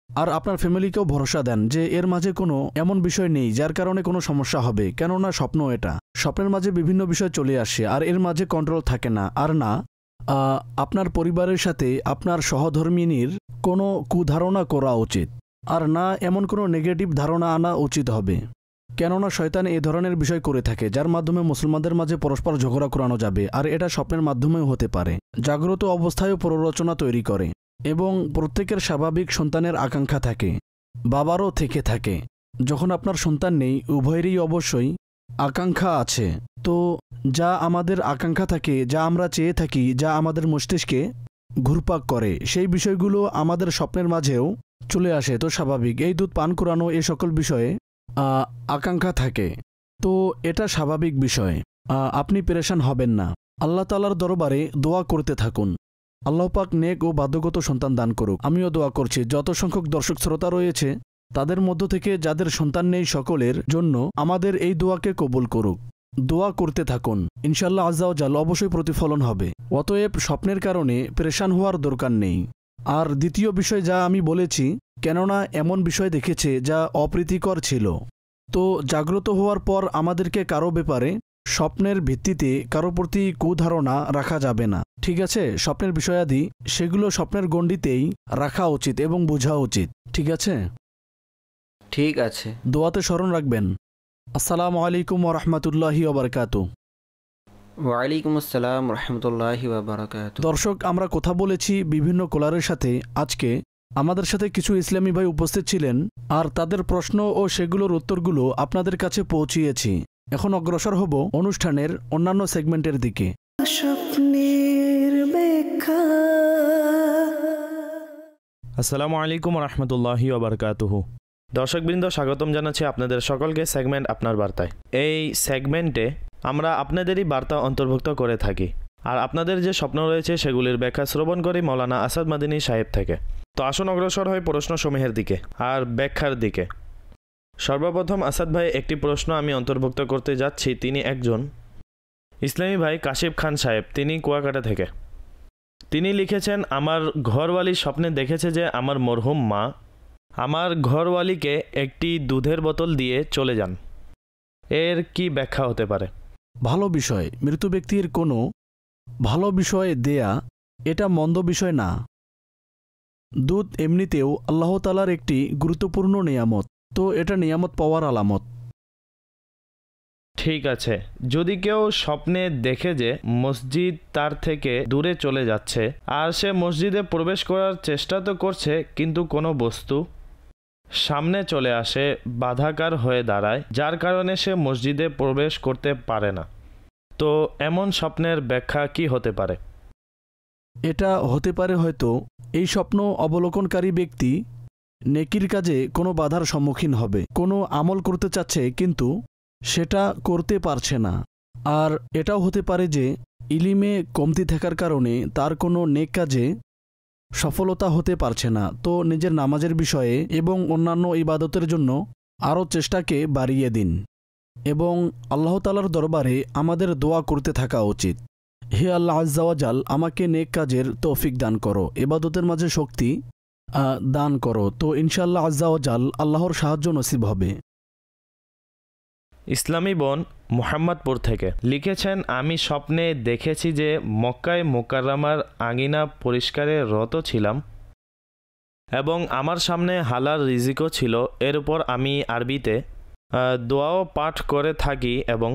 আর আপনার ফ্যামিলিকেও ভরসা দেন যে এর মাঝে কোনো এমন বিষয় নেই যার কারণে কোনো সমস্যা হবে। কেননা স্বপ্ন, এটা স্বপ্নের মাঝে বিভিন্ন বিষয় চলে আসে আর এর মাঝে কন্ট্রোল থাকে না। আর না, আপনার পরিবারের সাথে আপনার সহধর্মিনীর কোনো কুধারণা করা উচিত, আর না এমন কোনো নেগেটিভ ধারণা আনা উচিত হবে। কেননা শয়তান এই ধরনের বিষয় করে থাকে যার মাধ্যমে মুসলমানদের মাঝে পরস্পর ঝগড়া করানো যাবে, আর এটা স্বপ্নের মাধ্যমেও হতে পারে। জাগ্রত অবস্থায়ও প্ররোচনা তৈরি করে এবং প্রত্যেকের স্বাভাবিক সন্তানের আকাঙ্ক্ষা থাকে, বাবারও থেকে থাকে। যখন আপনার সন্তান নেই, উভয়েরই অবশ্যই আকাঙ্ক্ষা আছে। তো যা আমাদের আকাঙ্ক্ষা থাকে, যা আমরা চেয়ে থাকি, যা আমাদের মস্তিষ্কে ঘুরপাক করে, সেই বিষয়গুলো আমাদের স্বপ্নের মাঝেও চলে আসে। তো স্বাভাবিক, এই দুধ পান করানো, এই সকল বিষয়ে আকাঙ্ক্ষা থাকে। তো এটা স্বাভাবিক বিষয়, আপনি পেরেশান হবেন না। আল্লাহ তাআলার দরবারে দোয়া করতে থাকুন। আল্লাহ পাক নেক ও বাধ্যগত সন্তান দান করুক। আমিও দোয়া করছি যত সংখ্যক দর্শক শ্রোতা রয়েছে তাদের মধ্য থেকে যাদের সন্তান নেই সকলের জন্য আমাদের এই দোয়াকে কবুল করুক। দোয়া করতে থাকুন, ইনশাআল্লাহ আজ্জা ওয়া জাল অবশ্যই প্রতিফলন হবে। অতএব স্বপ্নের কারণে পেরেশান হওয়ার দরকার নেই। আর দ্বিতীয় বিষয় যা আমি বলেছি, কেননা এমন বিষয় দেখেছে যা অপ্রীতিকর ছিল। তো জাগ্রত হওয়ার পর আমাদেরকে কারো ব্যাপারে স্বপ্নের ভিত্তিতে কারো প্রতি কুধারণা রাখা যাবে না। ঠিক আছে, স্বপ্নের বিষয়াদি সেগুলো স্বপ্নের গণ্ডিতেই রাখা উচিত এবং বোঝা উচিত। ঠিক আছে, ঠিক আছে। দোয়াতে স্মরণ রাখবেন। আসসালামু আলাইকুম ওয়া রাহমাতুল্লাহি ওয়া বারাকাতুহু। ওয়ালাইকুম আসসালাম ওয়া রাহমাতুল্লাহি ওয়া বারাকাতুহু। দর্শক, আমরা কথা বলেছি বিভিন্ন কলারের সাথে। আজকে আমাদের সাথে কিছু ইসলামী ভাই উপস্থিত ছিলেন আর তাদের প্রশ্ন ও সেগুলোর উত্তরগুলো আপনাদের কাছে পৌঁছিয়েছি। এখন অগ্রসর হব অনুষ্ঠানের অন্যান্য সেগমেন্টের দিকে। স্বপ্নের ব্যাখ্যা। আসসালামু আলাইকুম রহমতুল্লাহি ওয়া বারাকাতুহু। দর্শকবৃন্দ, স্বাগতম জানাচ্ছি আপনাদের সকলকে সেগমেন্ট আপনার বার্তায়। এই সেগমেন্টে আমরা আপনাদেরই বার্তা অন্তর্ভুক্ত করে থাকি আর আপনাদের যে স্বপ্ন রয়েছে সেগুলির ব্যাখ্যা শ্রবণ করি মৌলানা আসাদ মাদিনী সাহেব থেকে। তো আসুন অগ্রসর হয় প্রশ্নসমূহের দিকে আর ব্যাখ্যার দিকে। সর্বপ্রথম আসাদ ভাই একটি প্রশ্ন আমি অন্তর্ভুক্ত করতে যাচ্ছি। তিনি একজন ইসলামী ভাই কাশিফ খান সাহেব, তিনি কুয়াকাটা থেকে। তিনি লিখেছেন, আমার ঘরওয়ালি স্বপ্নে দেখেছে যে আমার মরহুম মা আমার ঘরওয়ালিকে একটি দুধের বোতল দিয়ে চলে যান। এর কি ব্যাখ্যা হতে পারে? ভালো বিষয়, মৃত ব্যক্তির কোনো ভালো বিষয় দেয়া এটা মন্দ বিষয় না। দুধ এমনিতেও আল্লাহ তাআলার একটি গুরুত্বপূর্ণ নিয়ামত, তো এটা নিয়ামত পাওয়ার আলামত। ঠিক আছে, যদি কেউ স্বপ্নে দেখে যে মসজিদ তার থেকে দূরে চলে যাচ্ছে আর সে মসজিদে প্রবেশ করার চেষ্টা তো করছে কিন্তু কোনো বস্তু সামনে চলে আসে, বাধাকার হয়ে দাঁড়ায়, যার কারণে সে মসজিদে প্রবেশ করতে পারে না, তো এমন স্বপ্নের ব্যাখ্যা কি হতে পারে? এটা হতে পারে হয়তো এই স্বপ্ন অবলোকনকারী ব্যক্তি নেকির কাজে কোনো বাধার সম্মুখীন হবে, কোনো আমল করতে চাচ্ছে কিন্তু সেটা করতে পারছে না। আর এটাও হতে পারে যে ইলিমে কমতি থাকার কারণে তার কোনো নেক কাজে সফলতা হতে পারছে না, তো নিজের নামাজের বিষয়ে এবং অন্যান্য ইবাদতের জন্য আরও চেষ্টাকে বাড়িয়ে দিন এবং আল্লাহ তাআলার দরবারে আমাদের দোয়া করতে থাকা উচিত। হে আল্লাহ আজ্জা ওয়া জাল, আমাকে নেক কাজের তৌফিক দান করো, ইবাদতের মাঝে শক্তি দান করো, তো ইনশাআল্লাহ আজ্জা ওয়া জাল আল্লাহর সাহায্য নসিব হবে। ইসলামী বোন মুহাম্মদপুর থেকে লিখেছেন, আমি স্বপ্নে দেখেছি যে মক্কায় মুকাররমার আঙিনা পরিষ্কারে রত ছিলাম এবং আমার সামনে হালাল রিজিকও ছিল। এর উপর আমি আরবিতে দোয়াও পাঠ করে থাকি এবং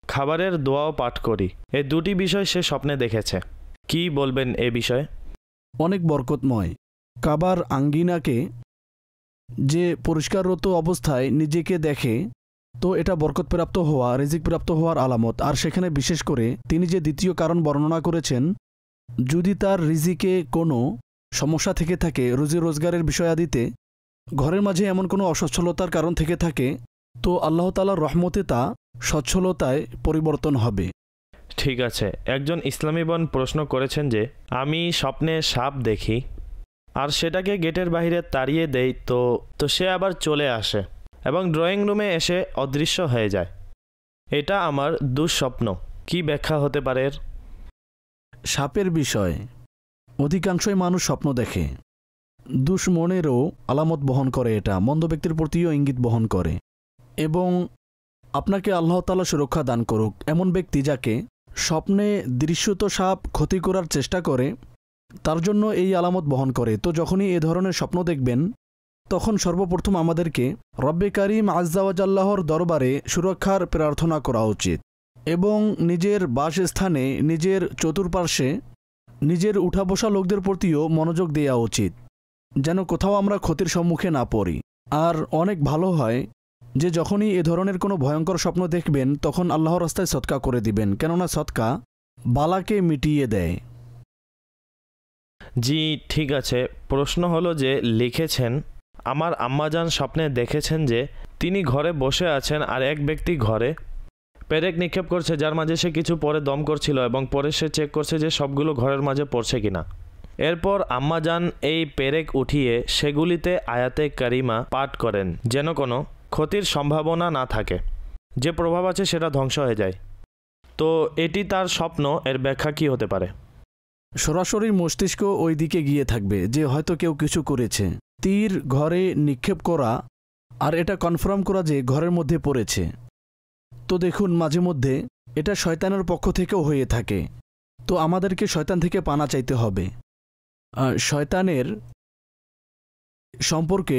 খাবারের দোয়াও পাঠ করি। এই দুটি বিষয় সে স্বপ্নে দেখেছে। কি বলবেন এ বিষয়ে? অনেক বরকতময়। কাবার আঙ্গিনাকে যে পরিষ্কাররত অবস্থায় নিজেকে দেখে, তো এটা বরকতপ্রাপ্ত হওয়া, রিজিকপ্রাপ্ত হওয়ার আলামত। আর সেখানে বিশেষ করে তিনি যে দ্বিতীয় কারণ বর্ণনা করেছেন, যদি তার রিজিকে কোনো সমস্যা থেকে থাকে, রুজি রোজগারের বিষয়াদিতে ঘরের মাঝে এমন কোনো অসচ্ছলতার কারণ থেকে থাকে, তো আল্লাহ তাআলার রহমতে তা সচ্ছলতায় পরিবর্তন হবে। ঠিক আছে, একজন ইসলামী বোন প্রশ্ন করেছেন যে আমি স্বপ্নে সাপ দেখি আর সেটাকে গেটের বাইরে তাড়িয়ে দেই, তো সে আবার চলে আসে এবং ড্রয়িং রুমে এসে অদৃশ্য হয়ে যায়। এটা আমার দুঃস্বপ্ন, কি ব্যাখ্যা হতে পারে এর? সাপের বিষয় অধিকাংশই মানুষ স্বপ্ন দেখে, দুশ্মনেরও আলামত বহন করে, এটা মন্দ ব্যক্তির প্রতিও ইঙ্গিত বহন করে। এবং আপনাকে আল্লাহ তাআলা সুরক্ষা দান করুক, এমন ব্যক্তি যাকে স্বপ্নে দৃশ্যত সাপ ক্ষতি করার চেষ্টা করে তার জন্য এই আলামত বহন করে। তো যখনই এ ধরনের স্বপ্ন দেখবেন তখন সর্বপ্রথম আমাদেরকে রব্বে কারিম আজ্জা ওয়া জাল্লাহর দরবারে সুরক্ষার প্রার্থনা করা উচিত এবং নিজের বাসস্থানে, নিজের চতুর্পার্শ্বে, নিজের উঠা বসা লোকদের প্রতিও মনোযোগ দেওয়া উচিত যেন কোথাও আমরা ক্ষতির সম্মুখে না পড়ি। আর অনেক ভালো হয় যে যখনই এ ধরনের কোনো ভয়ঙ্কর স্বপ্ন দেখবেন তখন আল্লাহর রাস্তায় সদকা করে দিবেন, কেননা সদকা বালাকে মিটিয়ে দেয়। জি ঠিক আছে। প্রশ্ন হলো যে লিখেছেন, আমার আম্মাজান স্বপ্নে দেখেছেন যে তিনি ঘরে বসে আছেন আর এক ব্যক্তি ঘরে পেরেক নিক্ষেপ করছে, যার মাঝে সে কিছু পরে দম করছিল এবং পরে সে চেক করছে যে সবগুলো ঘরের মাঝে পড়ছে কিনা। এরপর আম্মাজান এই পেরেক উঠিয়ে সেগুলিতে আয়াতে কারিমা পাঠ করেন যেন কোনো ক্ষতির সম্ভাবনা না থাকে, যে প্রভাব আছে সেটা ধ্বংস হয়ে যায়। তো এটি তার স্বপ্ন, এর ব্যাখ্যা কি হতে পারে? সরাসরি মস্তিষ্ক ওই দিকে গিয়ে থাকবে যে হয়তো কেউ কিছু করেছে, তীর ঘরে নিক্ষেপ করা আর এটা কনফার্ম করা যে ঘরের মধ্যে পড়েছে। তো দেখুন, মাঝে মধ্যে এটা শয়তানের পক্ষ থেকেও হয়ে থাকে। তো আমাদেরকে শয়তান থেকে পানা চাইতে হবে। শয়তানের সম্পর্কে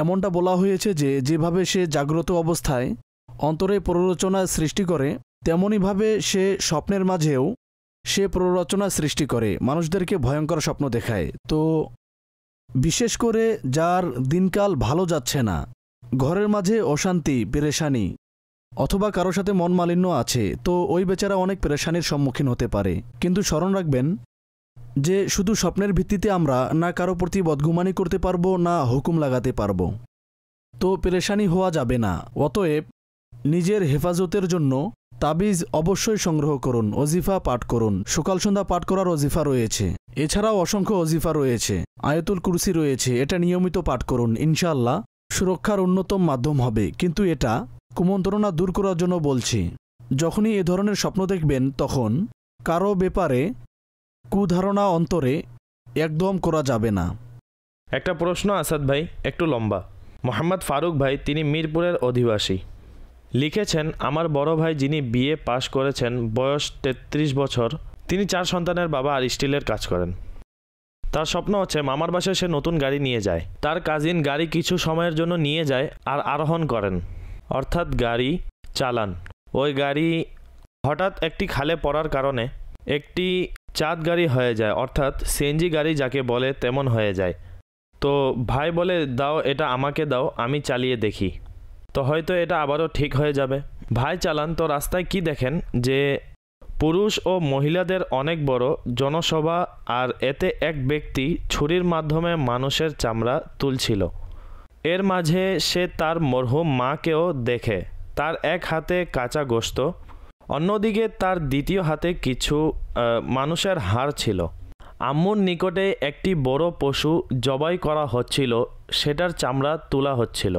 এমনটা বলা হয়েছে যে যেভাবে সে জাগ্রত অবস্থায় অন্তরে প্ররোচনা সৃষ্টি করে, তেমনইভাবে সে স্বপ্নের মাঝেও সে প্ররোচনা সৃষ্টি করে, মানুষদেরকে ভয়ঙ্কর স্বপ্ন দেখায়। তো বিশেষ করে যার দিনকাল ভালো যাচ্ছে না, ঘরের মাঝে অশান্তি, পেরেশানি, অথবা কারো সাথে মন মালিন্য আছে, তো ওই বেচারা অনেক পেরেশানির সম্মুখীন হতে পারে। কিন্তু স্মরণ রাখবেন যে শুধু স্বপ্নের ভিত্তিতে আমরা না কারো প্রতি বদগুমানি করতে পারবো না হুকুম লাগাতে পারবো। তো পেরেশানি হওয়া যাবে না। অতএব নিজের হেফাজতের জন্য তাবিজ অবশ্যই সংগ্রহ করুন, ওজিফা পাঠ করুন। সকাল সন্ধ্যা পাঠ করার ওজিফা রয়েছে, এছাড়াও অসংখ্য ওজিফা রয়েছে, আয়াতুল কুরসি রয়েছে, এটা নিয়মিত পাঠ করুন। ইনশাআল্লাহ সুরক্ষার অন্যতম মাধ্যম হবে। কিন্তু এটা কুমন্ত্রণা দূর করার জন্য বলছি, যখনই এ ধরনের স্বপ্ন দেখবেন তখন কারো ব্যাপারে কুধারণা অন্তরে একদম করা যাবে না। একটা প্রশ্ন আসাদ ভাই, একটু লম্বা। মোহাম্মদ ফারুক ভাই, তিনি মিরপুরের অধিবাসী, লিখেছেন, আমার বড় ভাই যিনি বিএ পাশ করেছেন, বয়স 33 বছর, তিনি 4 সন্তানের বাবা আর স্টিলের কাজ করেন। তার স্বপ্ন হচ্ছে মামার বাসায় সে নতুন গাড়ি নিয়ে যায়। তার কাজিন গাড়ি কিছু সময়ের জন্য নিয়ে যায় আর আরোহণ করেন, অর্থাৎ গাড়ি চালান। ওই গাড়ি হঠাৎ একটি খালে পড়ার কারণে একটি চাঁদ গাড়ি হয়ে যায়, অর্থাৎ সিএনজি গাড়ি যাকে বলে তেমন হয়ে যায়। তো ভাই বলে, দাও এটা আমাকে দাও, আমি চালিয়ে দেখি, তো হয়তো এটা আবারও ঠিক হয়ে যাবে। ভাই চালান, তো রাস্তায় কি দেখেন যে পুরুষ ও মহিলাদের অনেক বড় জনসভা, আর এতে এক ব্যক্তি ছুরির মাধ্যমে মানুষের চামড়া তুলছিল। এর মাঝে সে তার মরহুম মাকেও দেখে, তার এক হাতে কাঁচা গোশত, অন্যদিকে তার দ্বিতীয় হাতে কিছু মানুষের হাড় ছিল। আম্মুর নিকটে একটি বড় পশু জবাই করা হচ্ছিল, সেটার চামড়া তোলা হচ্ছিল।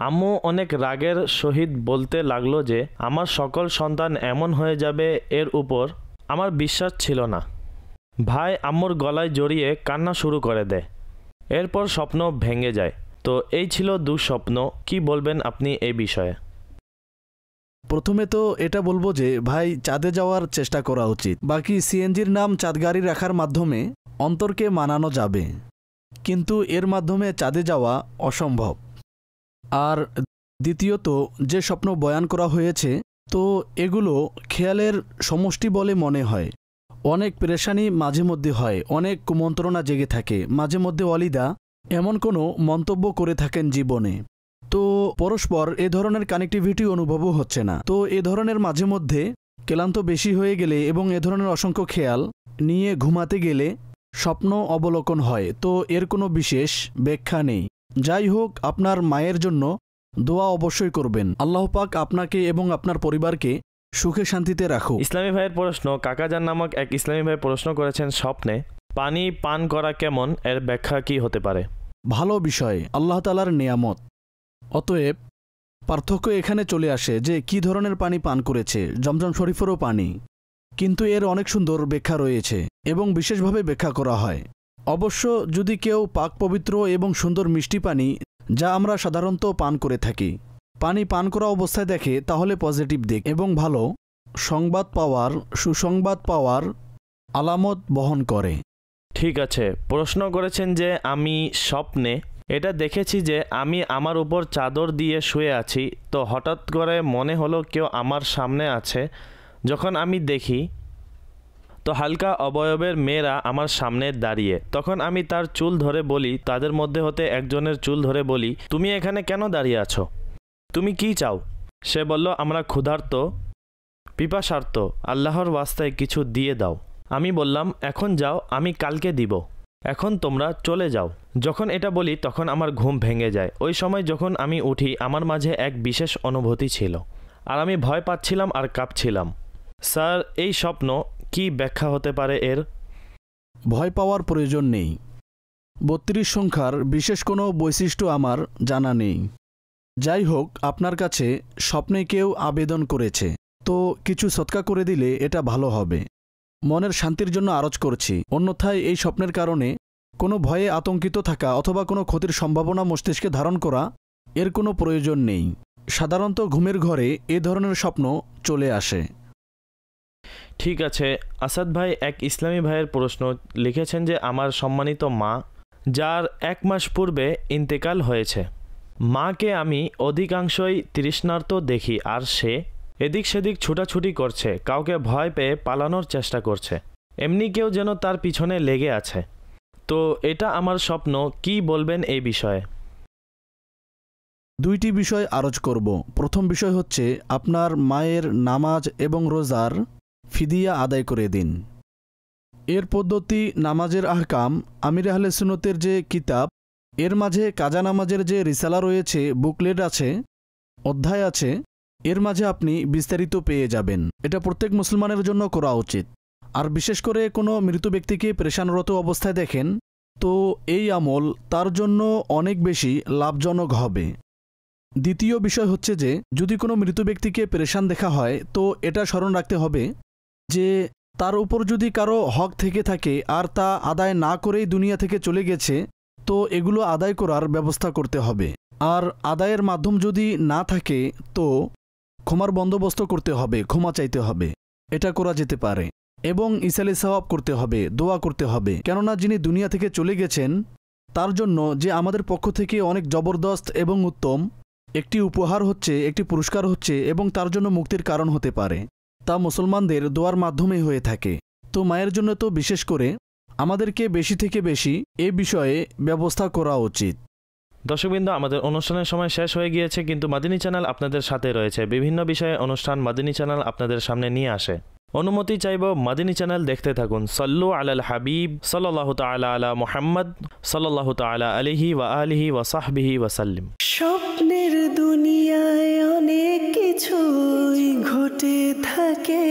আম্মু অনেক রাগের সহিত বলতে লাগলো যে আমার সকল সন্তান এমন হয়ে যাবে, এর উপর আমার বিশ্বাস ছিল না। ভাই আম্মুর গলায় জড়িয়ে কান্না শুরু করে দেয়। এরপর স্বপ্ন ভেঙে যায়। তো এই ছিল দুঃস্বপ্ন। কি বলবেন আপনি এই বিষয়ে? প্রথমে তো এটা বলবো যে ভাই চাঁদে যাওয়ার চেষ্টা করা উচিত। বাকি সিএনজির নাম চাঁদ গাড়ি রাখার মাধ্যমে অন্তরকে মানানো যাবে, কিন্তু এর মাধ্যমে চাঁদে যাওয়া অসম্ভব। আর দ্বিতীয়ত, যে স্বপ্ন বয়ান করা হয়েছে, তো এগুলো খেয়ালের সমষ্টি বলে মনে হয়। অনেক পেরেশানি মাঝে মধ্যে হয়, অনেক কুমন্ত্রণা জেগে থাকে, মাঝে মধ্যে অলিদা এমন কোনো মন্তব্য করে থাকেন জীবনে। তো পরস্পর এ ধরনের কানেক্টিভিটি অনুভবও হচ্ছে না। তো এ ধরনের মাঝে মধ্যে ক্লান্ত বেশি হয়ে গেলে এবং এ ধরনের অসংখ্য খেয়াল নিয়ে ঘুমাতে গেলে স্বপ্ন অবলোকন হয়। তো এর কোনো বিশেষ ব্যাখ্যা নেই। যাই হোক, আপনার মায়ের জন্য দোয়া অবশ্যই করবেন। আল্লাহ পাক আপনাকে এবং আপনার পরিবারকে সুখে শান্তিতে রাখুক। ইসলামী ভাইয়ের প্রশ্ন, কাকাজান নামক এক ইসলামী ভাই প্রশ্ন করেছেন, স্বপ্নে পানি পান করা কেমন, এর ব্যাখ্যা কি হতে পারে? ভালো বিষয়, আল্লাহ তাআলার নিয়ামত। অতএব পার্থক্য এখানে চলে আসে যে কি ধরনের পানি পান করেছে। জমজম শরীফেরও পানি, কিন্তু এর অনেক সুন্দর ব্যাখ্যা রয়েছে এবং বিশেষভাবে ব্যাখ্যা করা হয়। অবশ্য যদি কেউ পাক পবিত্র এবং সুন্দর মিষ্টি পানি, যা আমরা সাধারণত পান করে থাকি, পানি পান করা অবস্থায় দেখে, তাহলে পজিটিভ দিক এবং ভালো সংবাদ পাওয়ার, সুসংবাদ পাওয়ার আলামত বহন করে। ঠিক আছে। প্রশ্ন করেছেন যে আমি স্বপ্নে এটা দেখেছি যে আমি আমার উপর চাদর দিয়ে শুয়ে আছি, তো হঠাৎ করে মনে হলো কেউ আমার সামনে আছে। যখন আমি দেখি তো হালকা অবয়বের মেয়েরা আমার সামনে দাঁড়িয়ে। তখন আমি তার চুল ধরে বলি, তাদের মধ্যে হতে একজনের চুল ধরে বলি, তুমি এখানে কেন দাঁড়িয়ে আছো? তুমি কি চাও? সে বলল, আমরা ক্ষুধার্ত, পিপাসার্ত, আল্লাহর ওয়াস্তায় কিছু দিয়ে দাও। আমি বললাম, এখন যাও, আমি কালকে দিব, এখন তোমরা চলে যাও। যখন এটা বলি তখন আমার ঘুম ভেঙে যায়। ওই সময় যখন আমি উঠি আমার মাঝে এক বিশেষ অনুভূতি ছিল, আর আমি ভয় পাচ্ছিলাম আর কাঁপছিলাম। স্যার, এই স্বপ্ন কি ব্যাখ্যা হতে পারে এর? ভয় পাওয়ার প্রয়োজন নেই। 32 সংখ্যার বিশেষ কোনো বৈশিষ্ট্য আমার জানা নেই। যাই হোক, আপনার কাছে স্বপ্নে কেউ আবেদন করেছে, তো কিছু সৎকা করে দিলে এটা ভালো হবে। মনের শান্তির জন্য আরজ করছি। অন্যথায় এই স্বপ্নের কারণে কোনো ভয়ে আতঙ্কিত থাকা অথবা কোনো ক্ষতির সম্ভাবনা মস্তিষ্কে ধারণ করা, এর কোনো প্রয়োজন নেই। সাধারণত ঘুমের ঘরে এ ধরনের স্বপ্ন চলে আসে। ঠিক আছে। আসাদ ভাই এক ইসলামী ভাইয়ের প্রশ্ন লিখেছেন যে আমার সম্মানিত মা, যার 1 মাস পূর্বে ইন্তেকাল হয়েছে, মাকে আমি অধিকাংশই তৃষ্ণার্ত দেখি, আর সে এদিক সেদিক ছুটাছুটি করছে, কাউকে ভয় পেয়ে পালানোর চেষ্টা করছে, এমনি কেউ যেন তার পিছনে লেগে আছে। তো এটা আমার স্বপ্ন, কি বলবেন এই বিষয়ে? 2টি বিষয় আরজ করব। প্রথম বিষয় হচ্ছে আপনার মায়ের নামাজ এবং রোজার ফিদিয়া আদায় করে দিন। এর পদ্ধতি, নামাজের আহকাম, আমির আহলে সুন্নতের যে কিতাব, এর মাঝে কাজা নামাজের যে রিসালা রয়েছে, বুকলেট আছে, অধ্যায় আছে, এর মাঝে আপনি বিস্তারিত পেয়ে যাবেন। এটা প্রত্যেক মুসলমানের জন্য করা উচিত। আর বিশেষ করে কোনো মৃত ব্যক্তিকে পেরেশানরত অবস্থায় দেখেন, তো এই আমল তার জন্য অনেক বেশি লাভজনক হবে। দ্বিতীয় বিষয় হচ্ছে যে যদি কোনো মৃত ব্যক্তিকে পেরেশান দেখা হয়, তো এটা স্মরণ রাখতে হবে যে তার উপর যদি কারো হক থেকে থাকে আর তা আদায় না করেই দুনিয়া থেকে চলে গেছে, তো এগুলো আদায় করার ব্যবস্থা করতে হবে। আর আদায়ের মাধ্যম যদি না থাকে, তো ক্ষমার বন্দোবস্ত করতে হবে, ক্ষমা চাইতে হবে, এটা করা যেতে পারে। এবং ইসালে সওয়াব করতে হবে, দোয়া করতে হবে। কেননা যিনি দুনিয়া থেকে চলে গেছেন তার জন্য যে আমাদের পক্ষ থেকে অনেক জবরদস্ত এবং উত্তম একটি উপহার হচ্ছে, একটি পুরস্কার হচ্ছে, এবং তার জন্য মুক্তির কারণ হতে পারে, তা মুসলমানদের দোয়ার মাধ্যমে হয়ে থাকে। তো মায়ের জন্য তো বিশেষ করে আমাদেরকে বেশি থেকে বেশি এ বিষয়ে ব্যবস্থা করা উচিত। দর্শকবৃন্দ, আমাদের অনুষ্ঠানের সময় শেষ হয়ে গিয়েছে, কিন্তু মাদিনী চ্যানেল আপনাদের সাথে রয়েছে। বিভিন্ন বিষয়ে অনুষ্ঠান মাদিনী চ্যানেল আপনাদের সামনে নিয়ে আসে। অনুমতি চাইব, মাদিনী চ্যানেল দেখতে থাকুন। সল্লু আলাল হাবিব সাল্লাল্লাহু তাআলা আলা মুহাম্মদ সাল্লাল্লাহু তাআলা আলাইহি ওয়া আলিহি ওয়া সাহবিহি ওয়া সাল্লিম। স্বপ্নের দুনিয়ায় অনেক কিছুই ঘটে থাকে।